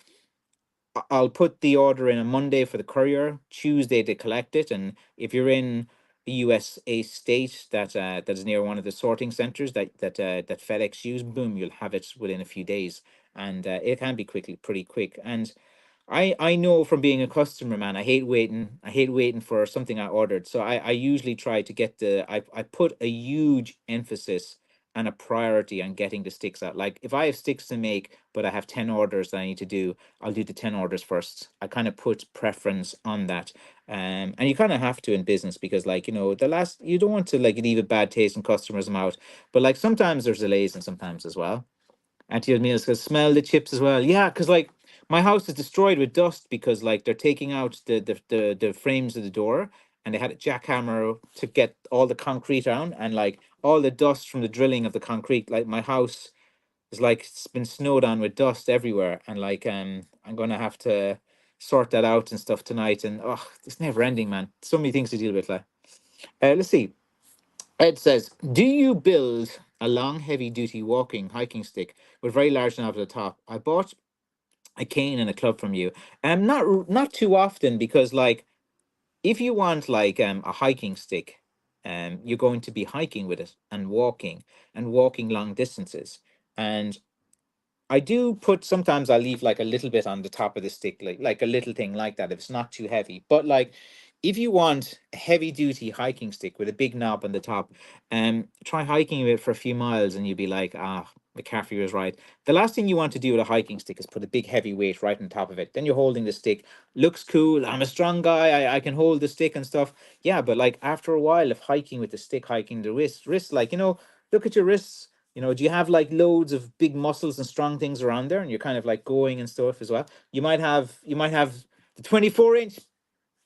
I'll put the order in on Monday for the courier, Tuesday to collect it, and if you're in a USA state that is near one of the sorting centers that FedEx use, boom, you'll have it within a few days, and it can be pretty quick. And I know from being a customer, man, I hate waiting. I hate waiting for something I ordered. So I usually try to get I put a huge emphasis and a priority on getting the sticks out. Like if I have sticks to make, but I have 10 orders that I need to do, I'll do the 10 orders first. I kind of put preference on that. And you kind of have to in business because like, you know, the last, you don't want to like leave a bad taste in customers' mouth, but like sometimes there's delays and sometimes as well. Auntie Meals can smell the chips as well. Yeah, because like my house is destroyed with dust because like they're taking out the frames of the door, and they had a jackhammer to get all the concrete down, and like all the dust from the drilling of the concrete. Like my house is like it's been snowed on with dust everywhere, and like I'm gonna have to sort that out and stuff tonight. And oh, it's never ending, man. So many things to deal with. Like, let's see. Ed says, "Do you build a long, heavy-duty walking hiking stick with very large knob at the top? I bought a cane and a club from you. Not too often because, like, if you want like a hiking stick, you're going to be hiking with it and walking long distances. And I do put sometimes I leave like a little bit on the top of the stick, like a little thing like that if it's not too heavy. But like if you want a heavy duty hiking stick with a big knob on the top, try hiking with it for a few miles and you'll be like, ah, McCaffrey was right. The last thing you want to do with a hiking stick is put a big heavy weight right on top of it. Then you're holding the stick. Looks cool. I'm a strong guy. I can hold the stick and stuff. Yeah, but like after a while of hiking with the stick, hiking the wrist, like, you know, look at your wrists. You know, do you have like loads of big muscles and strong things around there, and you're kind of like going and stuff as well? You might have the 24-inch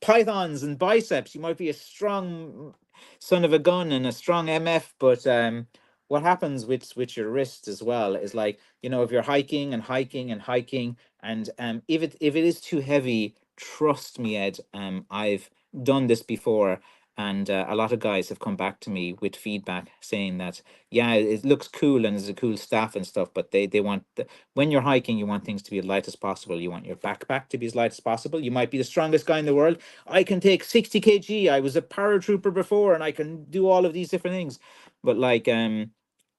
pythons and biceps. You might be a strong son of a gun and a strong MF, but what happens with your wrist as well is like, you know, if you're hiking and hiking and hiking, and if it is too heavy, trust me, Ed, I've done this before. And a lot of guys have come back to me with feedback saying that, yeah, it looks cool and it's a cool staff and stuff, but they want when you're hiking, you want things to be as light as possible. You want your backpack to be as light as possible. You might be the strongest guy in the world. I can take 60 kg. I was a paratrooper before and I can do all of these different things. But like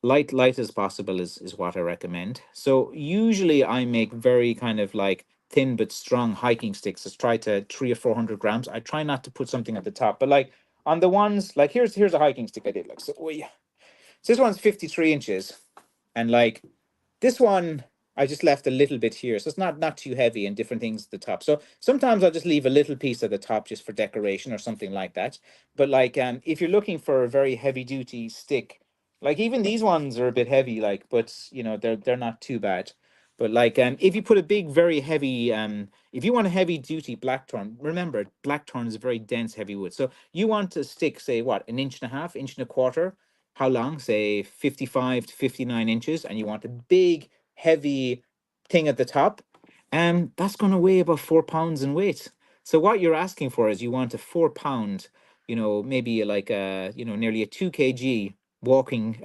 light as possible is what I recommend. So usually I make very kind of like thin but strong hiking sticks. Let's try to 300 or 400 grams. I try not to put something at the top, but like on the ones like here's a hiking stick I did. Like so, oh yeah. So this one's 53 inches, and like this one, I just left a little bit here, so it's not too heavy and different things at the top. So sometimes I'll just leave a little piece at the top just for decoration or something like that. But like, if you're looking for a very heavy duty stick, like even these ones are a bit heavy, like, but you know they're not too bad. But like, if you put a big, very heavy, if you want a heavy duty blackthorn, remember blackthorn is a very dense, heavy wood. So you want a stick, say what, an inch and a half, inch and a quarter. How long? Say 55 to 59 inches, and you want a big, heavy thing at the top. That's going to weigh about 4 pounds in weight. So what you're asking for is you want a 4 pound, maybe like a, nearly a 2 kg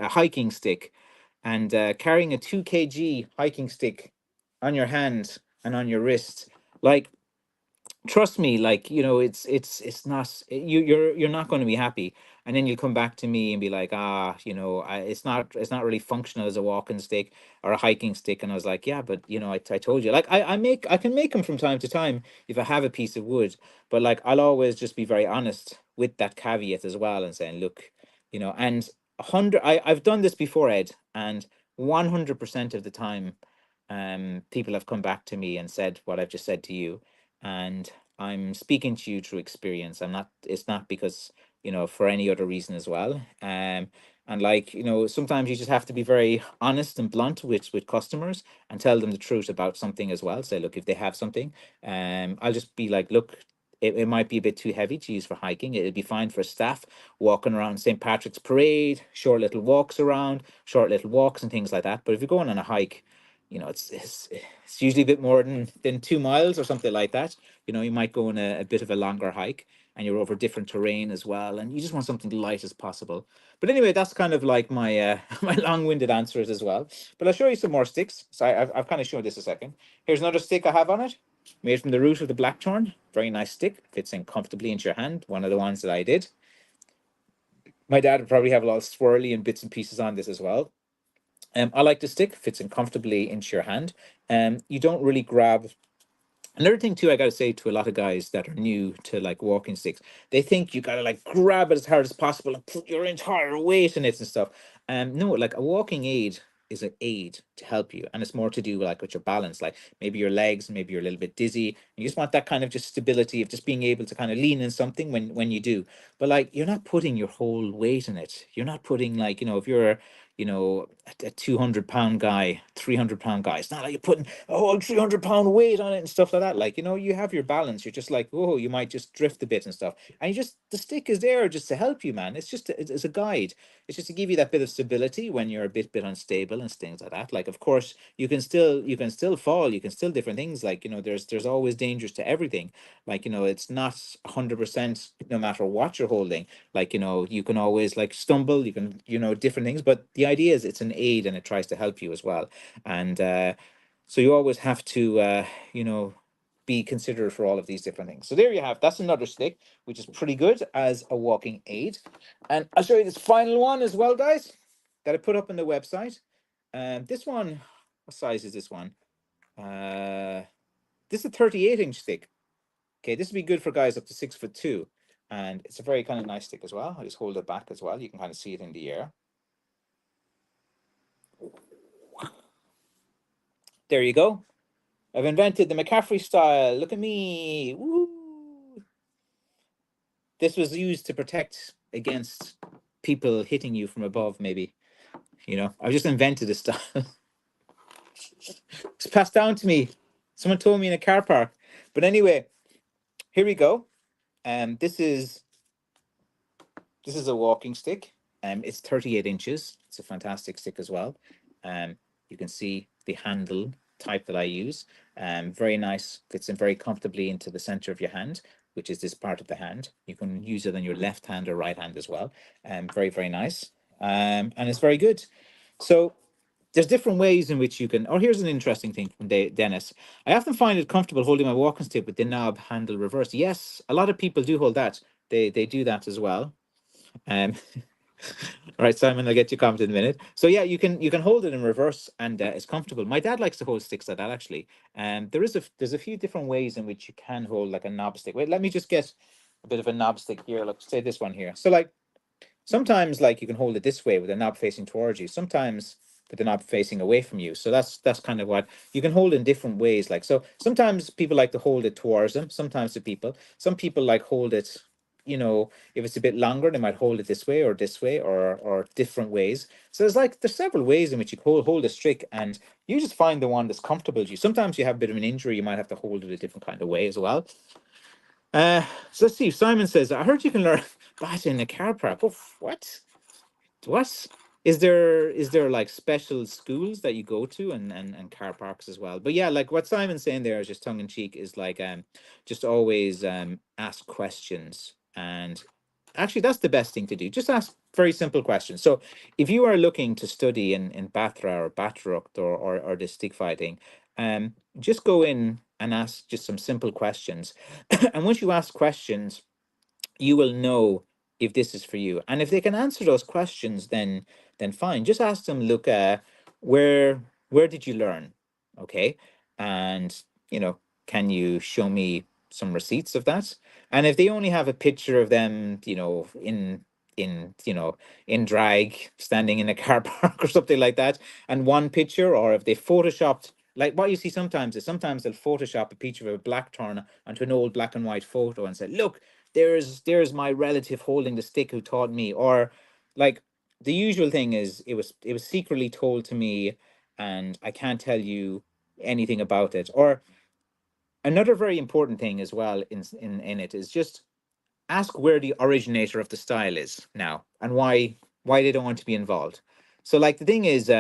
hiking stick, and carrying a 2 kg hiking stick on your hand and on your wrist, like, trust me, like, it's not, you're not going to be happy. And then you'll come back to me and be like, it's not really functional as a walking stick or a hiking stick. And I was like, yeah, but I told you, like, I can make them from time to time if I have a piece of wood. But like, I'll always just be very honest with that caveat as well, and saying, look, and 100, I've done this before, Ed, and 100% of the time, people have come back to me and said what I've just said to you. And I'm speaking to you through experience. I'm not, it's not because, for any other reason as well. And like, sometimes you just have to be very honest and blunt with customers and tell them the truth about something as well. Say, look, if they have something, I'll just be like, look, it might be a bit too heavy to use for hiking. It'd be fine for staff walking around St. Patrick's Parade, short little walks around, short little walks and things like that. But if you're going on a hike, it's usually a bit more than 2 miles or something like that. You might go on a bit of a longer hike, and you're over different terrain as well, and you just want something light as possible. But anyway, that's kind of like my my long-winded answers as well. But I'll show you some more sticks. So I've kind of shown this a second. Here's another stick I have on it, made from the root of the blackthorn. Very nice stick, fits in comfortably into your hand. One of the ones that I did. My dad would probably have a lot of swirly and bits and pieces on this as well. I like the stick, fits in comfortably into your hand. You don't really grab. Another thing too, I gotta say to a lot of guys that are new to like walking sticks, they think you gotta like grab it as hard as possible and put your entire weight in it and stuff. No, like a walking aid is an aid to help you, and it's more to do like with your balance. Like maybe your legs, maybe you're a little bit dizzy. You just want that kind of just stability of just being able to kind of lean in something when you do. But like, you're not putting your whole weight in it. You're not putting, like, if you're a 200 pound guy, 300 pound guy, it's not like you're putting a whole 300 pound weight on it and stuff like that. Like, you have your balance. You're just like, oh, you might just drift a bit and stuff. And the stick is there just to help you, man. It's just it's a guide. It's just to give you that bit of stability when you're a bit unstable and things like that. Like, of course, you can still fall, you can still different things. Like, there's always dangers to everything. Like, it's not 100% no matter what you're holding. Like, you can always like stumble, you can, different things. But the idea is it's an aid, and it tries to help you as well. And so you always have to be considerate for all of these different things. So there you have, that's another stick, which is pretty good as a walking aid. And I'll show you this final one as well, guys, that I put up on the website. This one, what size is this one? This is a 38-inch stick. Okay, this would be good for guys up to 6'2", and it's a very kind of nice stick as well. I just hold it back as well. You can kind of see it in the air. There you go. I've invented the McCaffrey style. Look at me. Woo! This was used to protect against people hitting you from above, maybe. I've just invented this style. It's passed down to me. Someone told me in a car park. But anyway, here we go. This is a walking stick. It's 38 inches. It's a fantastic stick as well. You can see the handle type that I use. Very nice. Fits in very comfortably into the center of your hand, which is this part of the hand. You can use it on your left hand or right hand as well. Very, very nice. And it's very good. So there's different ways in which you can. Oh, here's an interesting thing from Dennis. I often find it comfortable holding my walking stick with the knob handle reversed. Yes, a lot of people do hold that. They do that as well. All right, Simon, I'll get your comment in a minute. So yeah, you can hold it in reverse, and it's comfortable. My dad likes to hold sticks like that, actually. There's a few different ways in which you can hold like a knob stick. Wait, let me just get a bit of a knob stick here. Look, say this one here. So like sometimes like you can hold it this way with the knob facing towards you. Sometimes with the knob facing away from you. So that's kind of what you can hold in different ways. Like, so sometimes people like to hold it towards them. Sometimes some people like hold it if it's a bit longer, they might hold it this way, or different ways. So there's several ways in which you hold a stick, and you just find the one that's comfortable to you. Sometimes you have a bit of an injury, you might have to hold it a different kind of way as well. So let's see. Simon says, I heard you can learn batting in a car park. Oh, what? What? Is there like special schools that you go to, and car parks as well? But yeah, like what Simon's saying there is just tongue in cheek, is like just always ask questions. And actually that's the best thing to do. Just ask very simple questions. So if you are looking to study in Batra or Batracht, or the stick fighting, just go in and ask just some simple questions. And once you ask questions, you will know if this is for you. And if they can answer those questions, then fine. Just ask them, look, where where did you learn? Okay. And can you show me some receipts of that? And if they only have a picture of them, in in drag, standing in a car park or something like that, and one picture, or if they photoshopped, like what you see sometimes is, sometimes they'll photoshop a picture of a blackthorn onto an old black and white photo and say, look, there's my relative holding the stick who taught me. Or like, the usual thing is, it was secretly told to me, and I can't tell you anything about it. Or another very important thing as well in it is just ask where the originator of the style is now, and why they don't want to be involved. So like, the thing is,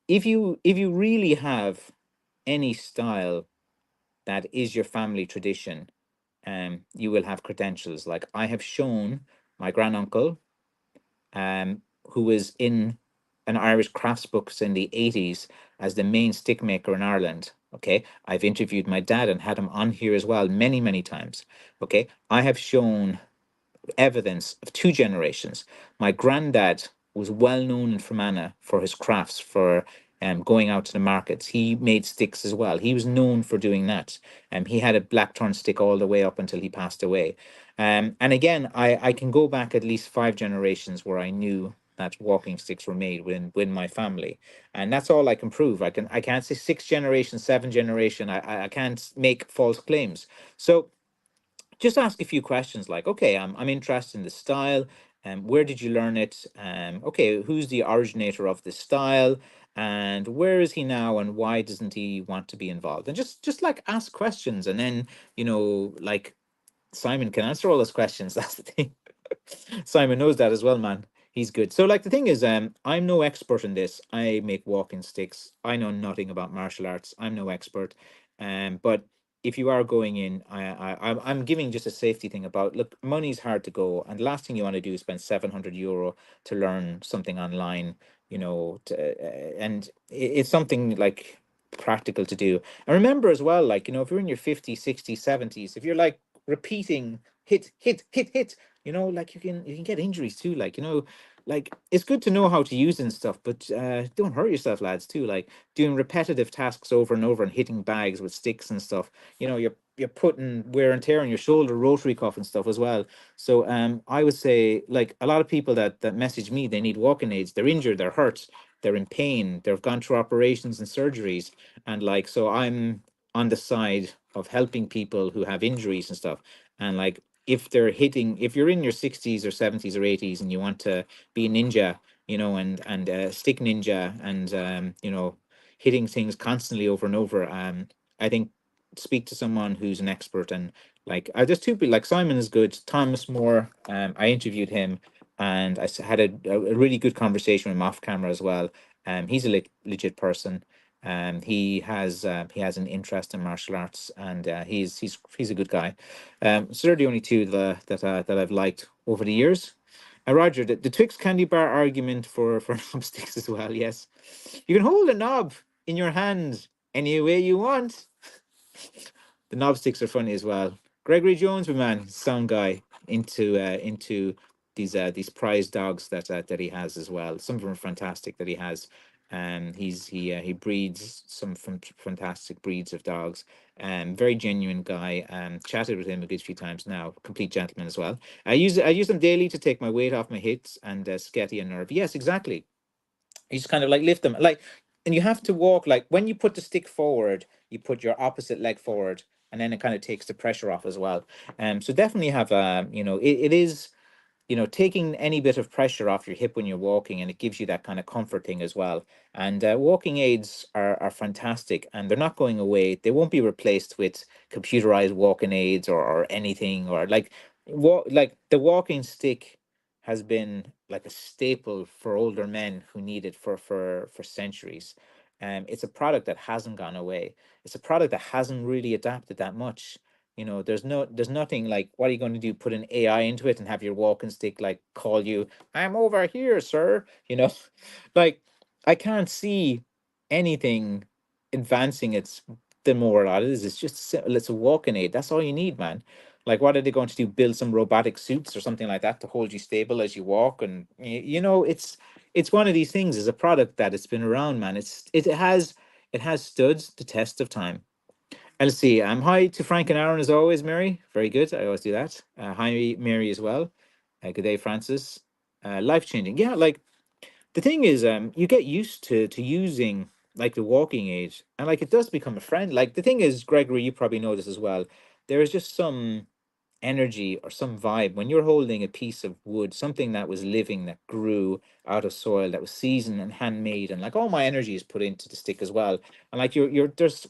if you really have any style that is your family tradition, you will have credentials. Like, I have shown my granduncle, who was in an Irish crafts books in the 80s as the main stick maker in Ireland. Okay. I've interviewed my dad and had him on here as well many, many times. Okay. I have shown evidence of two generations. My granddad was well known in Fermanagh for his crafts, for going out to the markets. He made sticks as well. He was known for doing that. He had a blackthorn stick all the way up until he passed away. And again, I can go back at least five generations where I knew that walking sticks were made within my family, and that's all I can prove. I can't say six generation, seven generation. I can't make false claims. So just ask a few questions like, okay, I'm interested in the style. Where did you learn it? Okay, who's the originator of the style? And where is he now? And why doesn't he want to be involved? And just like, ask questions. And then, like, Simon can answer all those questions. That's the thing. Simon knows that as well, man. He's good. So, like, the thing is, I'm no expert in this. I make walking sticks. I know nothing about martial arts. I'm no expert. But if you are going in, I'm giving just a safety thing about, look, money's hard to go, and the last thing you want to do is spend €700 to learn something online. And it's something like practical to do. And remember as well, like, if you're in your 50s, 60s, 70s, if you're like repeating hit, hit, hit, hit, like, you can get injuries too. Like, like, it's good to know how to use and stuff, but don't hurt yourself, lads, too. Like, doing repetitive tasks over and over and hitting bags with sticks and stuff, you're putting wear and tear on your shoulder, rotary cuff and stuff as well. So I would say, like, a lot of people that message me, they need walking aids, they're injured, they're hurt, they're in pain, they've gone through operations and surgeries. And like, so I'm on the side of helping people who have injuries and stuff. And like, if you're in your 60s or 70s or 80s and you want to be a ninja, and stick ninja, and hitting things constantly over and over, I think speak to someone who's an expert. And like, I just two people, like, Simon is good. Thomas Moore, I interviewed him, and had a really good conversation with him off camera as well. He's a legit person. He has an interest in martial arts, and he's a good guy. So they're the only two that I've liked over the years. Roger, the Twix candy bar argument for knob sticks as well. Yes, you can hold a knob in your hand any way you want. The knob sticks are funny as well. Gregory Jones, my man, sound guy, into these prize dogs that he has as well. Some of them are fantastic that he has. He breeds some fantastic breeds of dogs. Very genuine guy. Chatted with him a good few times now. Complete gentleman as well. I use them daily to take my weight off my hips and sketty and nerve. Yes, exactly. You just kind of like lift them, like, and you have to walk, like, when you put the stick forward, you put your opposite leg forward, and then it kind of takes the pressure off as well. So definitely have it is, taking any bit of pressure off your hip when you're walking, and it gives you that kind of comfort thing as well. And walking aids are fantastic, and they're not going away. They won't be replaced with computerized walking aids or anything, or like the walking stick has been like a staple for older men who need it for centuries. It's a product that hasn't gone away. It's a product that hasn't really adapted that much. There's nothing like, what are you going to do? Put an AI into it and have your walking stick like call you, I'm over here, sir. Like, I can't see anything advancing its the more it is. It's just it's a walking aid. That's all you need, man. Like, what are they going to do? Build some robotic suits or something like that to hold you stable as you walk? And it's one of these things. Is a product that it's been around, man. It has stood the test of time. And let's see. Hi to Frank and Aaron as always, Mary. Very good. I always do that. Hi, Mary, as well. Good day, Francis. Life changing. Yeah, like the thing is, you get used to using like the walking aid, and like it does become a friend. Like the thing is, Gregory, you probably know this as well. There is just some energy or some vibe when you're holding a piece of wood, something that was living, that grew out of soil, that was seasoned and handmade, and like all my energy is put into the stick as well. And like you're there's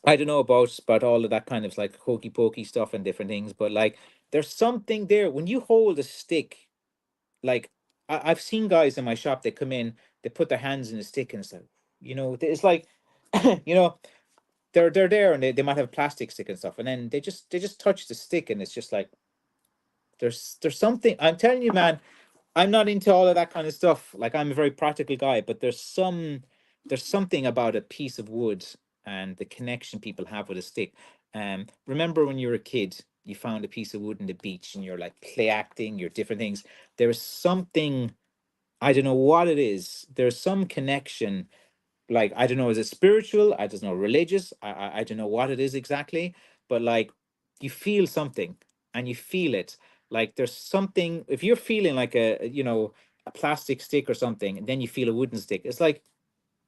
I don't know about all of that kind of like hokey pokey stuff and different things, but like there's something there when you hold a stick. Like I've seen guys in my shop, they come in, they put their hands in the stick, and it's like, it's like, you know, they're there, and they might have a plastic stick and stuff, and then they just touch the stick, and it's just like there's something. I'm telling you, man, I'm not into all of that kind of stuff. Like, I'm a very practical guy, but there's something about a piece of wood and the connection people have with a stick. Remember when you were a kid, you found a piece of wood in the beach and you're like play acting, your different things. There is something, I don't know what it is. There's some connection, like, I don't know, is it spiritual? I don't know, religious? I don't know what it is exactly, but like you feel something and you feel it. Like there's something, if you're feeling like a plastic stick or something, and then you feel a wooden stick, it's like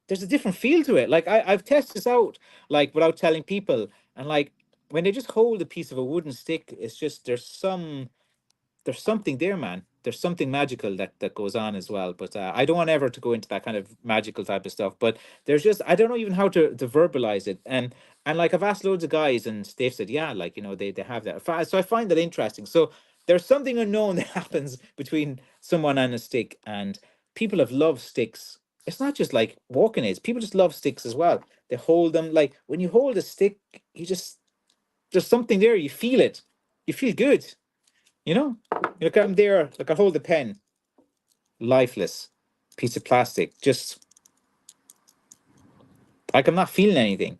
there's a different feel to it. Like I've tested this out, like without telling people, and like when they just hold a piece of a wooden stick, it's just there's something there, man. There's something magical that goes on as well. But I don't want ever to go into that kind of magical type of stuff. But there's just, I don't know even how to verbalize it. And like I've asked loads of guys, and they've said, yeah, like they have that. So I find that interesting. So there's something unknown that happens between someone and a stick, and people have loved sticks. It's not just like walking aids. People just love sticks as well. They hold them, like when you hold a stick, you just, there's something there. You feel it. You feel good. You know, you look, I'm there, like I hold the pen, lifeless piece of plastic, just like I'm not feeling anything.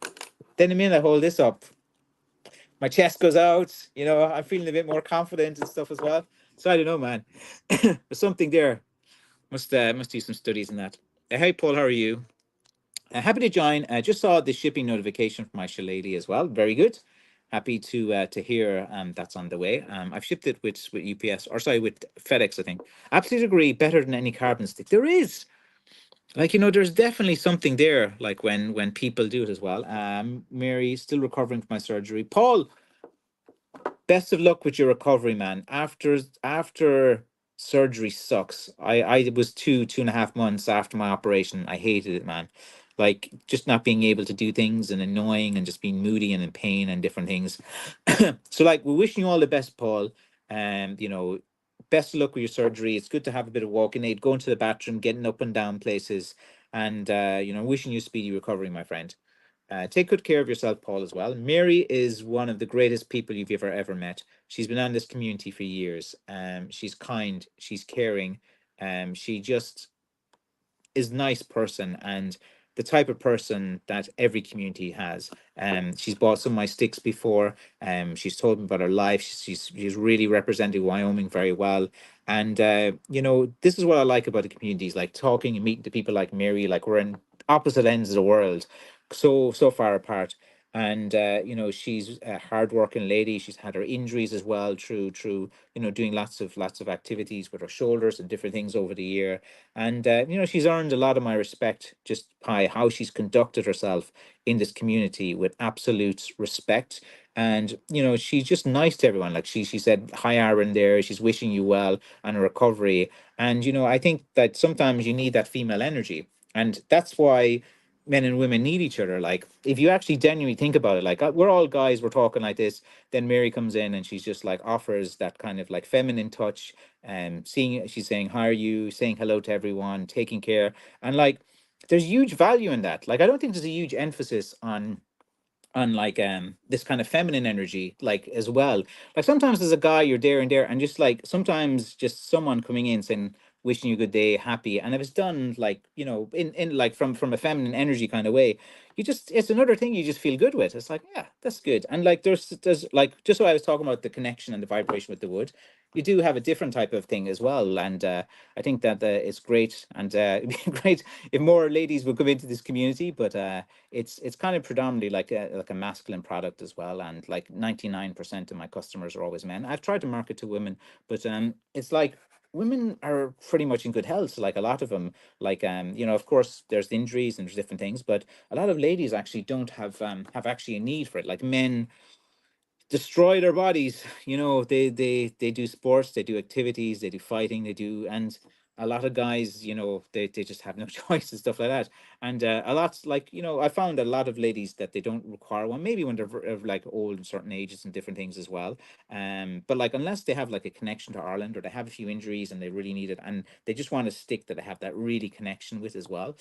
Then the minute I hold this up, my chest goes out, I'm feeling a bit more confident and stuff as well. So I don't know, man. There's something there. Must do some studies in that. Hey, Paul, how are you? Happy to join. I just saw the shipping notification from my Shillelagh as well. Very good. Happy to hear that's on the way. I've shipped it with UPS, or sorry, with FedEx, I think. Absolutely agree. Better than any carbon stick. There is, like, there's definitely something there. Like when people do it as well. Mary, still recovering from my surgery. Paul, best of luck with your recovery, man. After surgery sucks. I was 2.5 months after my operation. I hated it, man. Like just not being able to do things and annoying and just being moody and in pain and different things. So like we're wishing you all the best, Paul. Best of luck with your surgery. It's good to have a bit of walking aid, going to the bathroom, getting up and down places, and wishing you speedy recovery, my friend. Take good care of yourself, Paul, as well. Mary is one of the greatest people you've ever met. She's been on this community for years. She's kind, she's caring. She just is a nice person, and the type of person that every community has. She's bought some of my sticks before. She's told me about her life. She's really represented Wyoming very well. And this is what I like about the communities, like talking and meeting to people like Mary. Like we're in opposite ends of the world, so far apart. and she's a hardworking lady. She's had her injuries as well through doing lots of activities with her shoulders and different things over the year. And she's earned a lot of my respect just by how she's conducted herself in this community with absolute respect. And she's just nice to everyone. Like she said hi Aaron there, she's wishing you well and a recovery. And I think that sometimes you need that female energy, and that's why men and women need each other. Like if you actually genuinely think about it, like we're all guys, we're talking like this, then Mary comes in and she's just like offers that kind of like feminine touch, and seeing she's saying how are you, saying hello to everyone, taking care. And like there's huge value in that. Like I don't think there's a huge emphasis on like this kind of feminine energy like as well. Like sometimes as a guy you're there and there, and just like sometimes just someone coming in saying wishing you good day, happy, and if it's done like in like from a feminine energy kind of way, you just it's another thing you just feel good with. It's like, yeah, that's good. And like there's like just what I was talking about, the connection and the vibration with the wood, you do have a different type of thing as well. And I think that it's great, and it'd be great if more ladies would come into this community. But it's kind of predominantly like a masculine product as well, and like 99% of my customers are always men. I've tried to market to women, but it's like women are pretty much in good health. Like a lot of them, like of course there's injuries and there's different things, but a lot of ladies actually don't have actually a need for it. Like men destroy their bodies. They do sports, they do activities, they do fighting, they do. And a lot of guys, they just have no choice and stuff like that. And a lot, like, I found a lot of ladies that they don't require one, maybe when they're like old and certain ages and different things as well. But like unless they have like a connection to Ireland, or they have a few injuries and they really need it, and they just want a stick that they have that really connection with as well.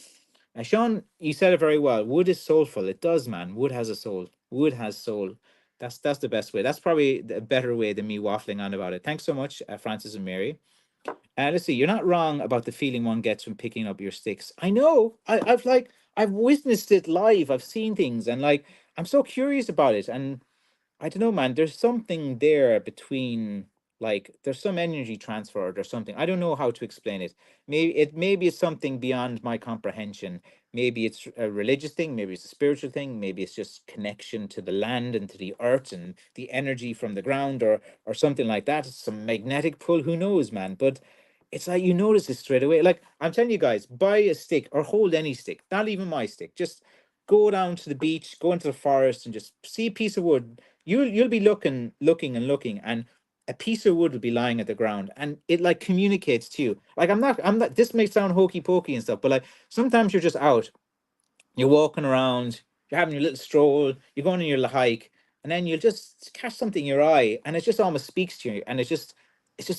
Sean, you said it very well. Wood is soulful. It does, man. Wood has a soul. Wood has soul. That's the best way. That's probably the better way than me waffling on about it. Thanks so much, Francis and Mary. Let's see. You're not wrong about the feeling one gets from picking up your sticks. I know. I've witnessed it live. I've seen things, and like I'm so curious about it. And I don't know, man. There's something there between, like, there's some energy transfer, or there's something. I don't know how to explain it. Maybe it's something beyond my comprehension. Maybe it's a religious thing, maybe it's a spiritual thing, maybe it's just connection to the land and to the earth and the energy from the ground, or something like that. It's some magnetic pull, who knows, man. But it's like you notice it straight away. Like I'm telling you guys, buy a stick or hold any stick, not even my stick. Just go down to the beach, go into the forest, and just see a piece of wood. You'll be looking and looking, and a piece of wood will be lying at the ground, and it like communicates to you. Like I'm not this may sound hokey pokey and stuff, but like sometimes you're just out, you're walking around, you're having your little stroll, you're going on your hike, and then you'll just catch something in your eye, and it just almost speaks to you, and it's just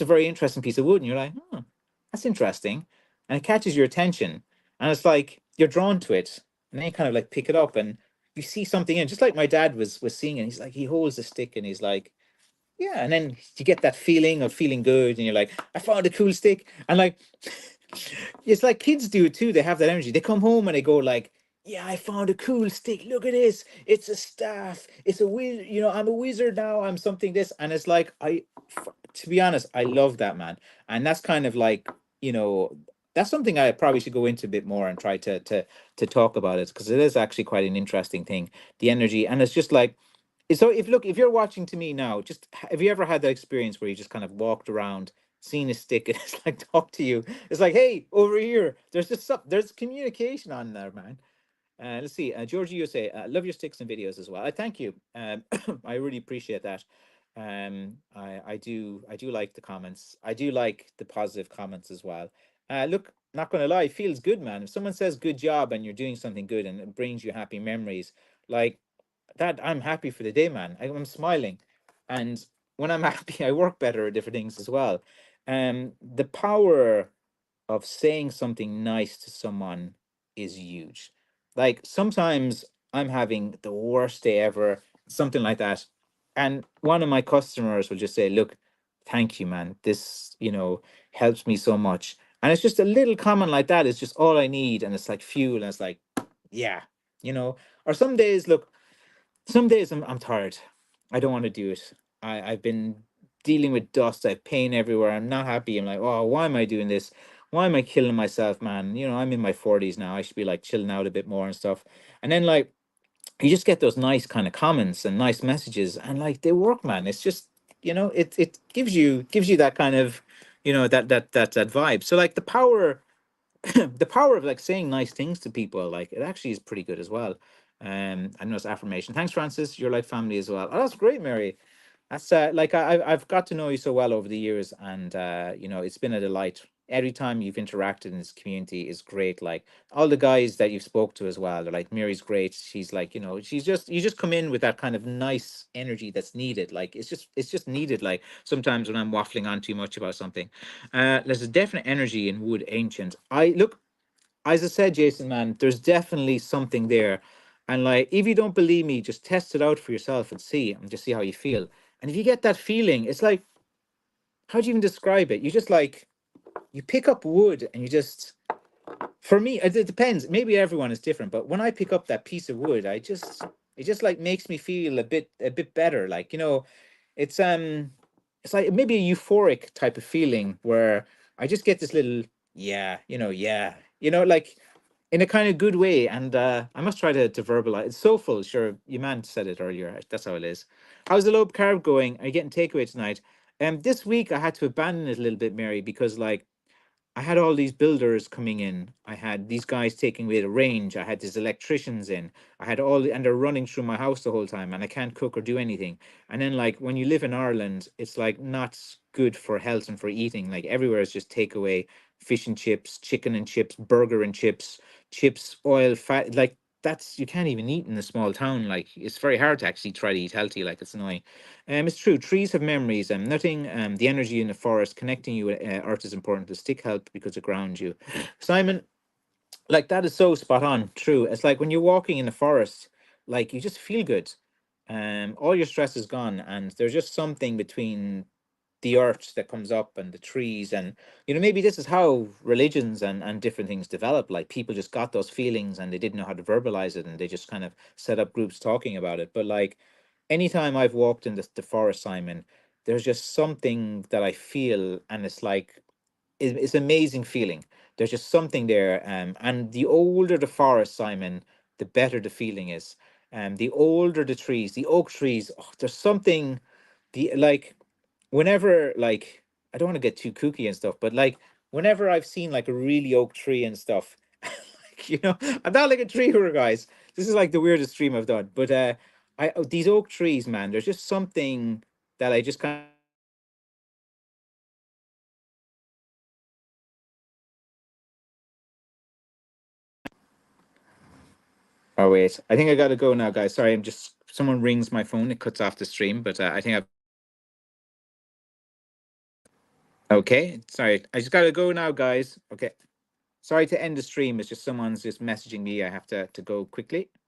a very interesting piece of wood, and you're like, that's interesting, and it catches your attention, and it's like you're drawn to it, and then you kind of like pick it up, and you see something in, just like my dad was seeing, and he's like, he holds the stick, and he's like, yeah, and then you get that feeling of feeling good, and you're like, I found a cool stick, and like it's like kids do it too. They have that energy. They come home and they go like, "Yeah, I found a cool stick. Look at this. It's a staff. It's a wizard. I'm a wizard now. I'm something this." And it's like to be honest, I love that, man. And that's kind of like you know, that's something I probably should go into a bit more and try to talk about it, because it is actually quite an interesting thing, the energy, and it's just like. So if you're watching to me now, just have you ever had that experience where you just kind of walked around, seen a stick, and it's like talk to you? It's like, hey, over here. There's just there's communication on there, man. Let's see. Georgie, you say, love your sticks and videos as well. I thank you. I really appreciate that. I do like the comments. I do like the positive comments as well. Look, not gonna lie, it feels good, man. If someone says good job and you're doing something good and it brings you happy memories, like that, I'm happy for the day, man. I'm smiling, and when I'm happy, I work better at different things as well. The power of saying something nice to someone is huge. Like sometimes I'm having the worst day ever, something like that. And one of my customers will just say, look, thank you, man. This, helps me so much. And it's just a little comment like that. It's just all I need. And it's like fuel. And it's like, yeah, or some days, look, some days I'm tired. I don't want to do it. I've been dealing with dust. I have pain everywhere. I'm not happy. I'm like, oh, why am I doing this? Why am I killing myself, man? I'm in my 40s now. I should be like chilling out a bit more and stuff. And then like you just get those nice kind of comments and nice messages, and like they work, man. It's just, it gives you that kind of, that vibe. So like the power, the power of like saying nice things to people, like it actually is pretty good as well. I know it's affirmation. Thanks, Francis. You're like family as well. Oh, that's great, Mary. That's like I've got to know you so well over the years, and it's been a delight. Every time you've interacted in this community is great. Like all the guys that you've spoke to as well, they're like, Mary's great. She's like, she's just, you just come in with that kind of nice energy that's needed. Like it's just needed. Like sometimes when I'm waffling on too much about something, there's a definite energy in wood ancient. I look, as I said, Jason, man, there's definitely something there. And like, if you don't believe me, just test it out for yourself and just see how you feel. And if you get that feeling, it's like, how do you even describe it? You just like, you pick up wood and you just, for me, it depends. Maybe everyone is different, but when I pick up that piece of wood, it just like makes me feel a bit better. Like, it's like maybe a euphoric type of feeling where I just get this little, yeah, yeah, like in a kind of good way. And I must try to verbalize. It's so full. Sure, you man said it earlier. That's how it is. How's the low carb going? Are you getting takeaway tonight? This week I had to abandon it a little bit, Mary, because like I had all these builders coming in. I had these guys taking away the range. I had these electricians in. I had and they're running through my house the whole time, and I can't cook or do anything. And then, like, when you live in Ireland, it's like not good for health and for eating. Like, everywhere is just takeaway, fish and chips, chicken and chips, burger and chips, oil, fat. Like, you can't even eat in a small town. Like, it's very hard to actually try to eat healthy. Like, it's annoying. It's true. Trees have memories. Nothing. The energy in the forest connecting you with earth is important. The stick help because it grounds you. Simon, like that is so spot on. True. It's like when you're walking in the forest, like you just feel good. All your stress is gone, and there's just something between the earth that comes up and the trees, and maybe this is how religions and different things develop. Like people just got those feelings and they didn't know how to verbalize it, and they just kind of set up groups talking about it. But like anytime I've walked in the forest, Simon, there's just something that I feel, and it's like it's an amazing feeling. There's just something there, and the older the forest, Simon, the better the feeling is. The older the trees, the oak trees, oh, there's something. The like, whenever like I don't want to get too kooky and stuff, but like whenever I've seen like a really oak tree and stuff, like, I'm not like a tree hugger, guys. This is like the weirdest dream I've done, but these oak trees, man, there's just something that I just kind of. Oh wait, I think I gotta go now, guys. Sorry, I'm just someone rings my phone. It cuts off the stream, but I think I've. Okay, sorry, I just gotta go now, guys. Okay, sorry to end the stream. It's just someone's just messaging me. I have to go quickly.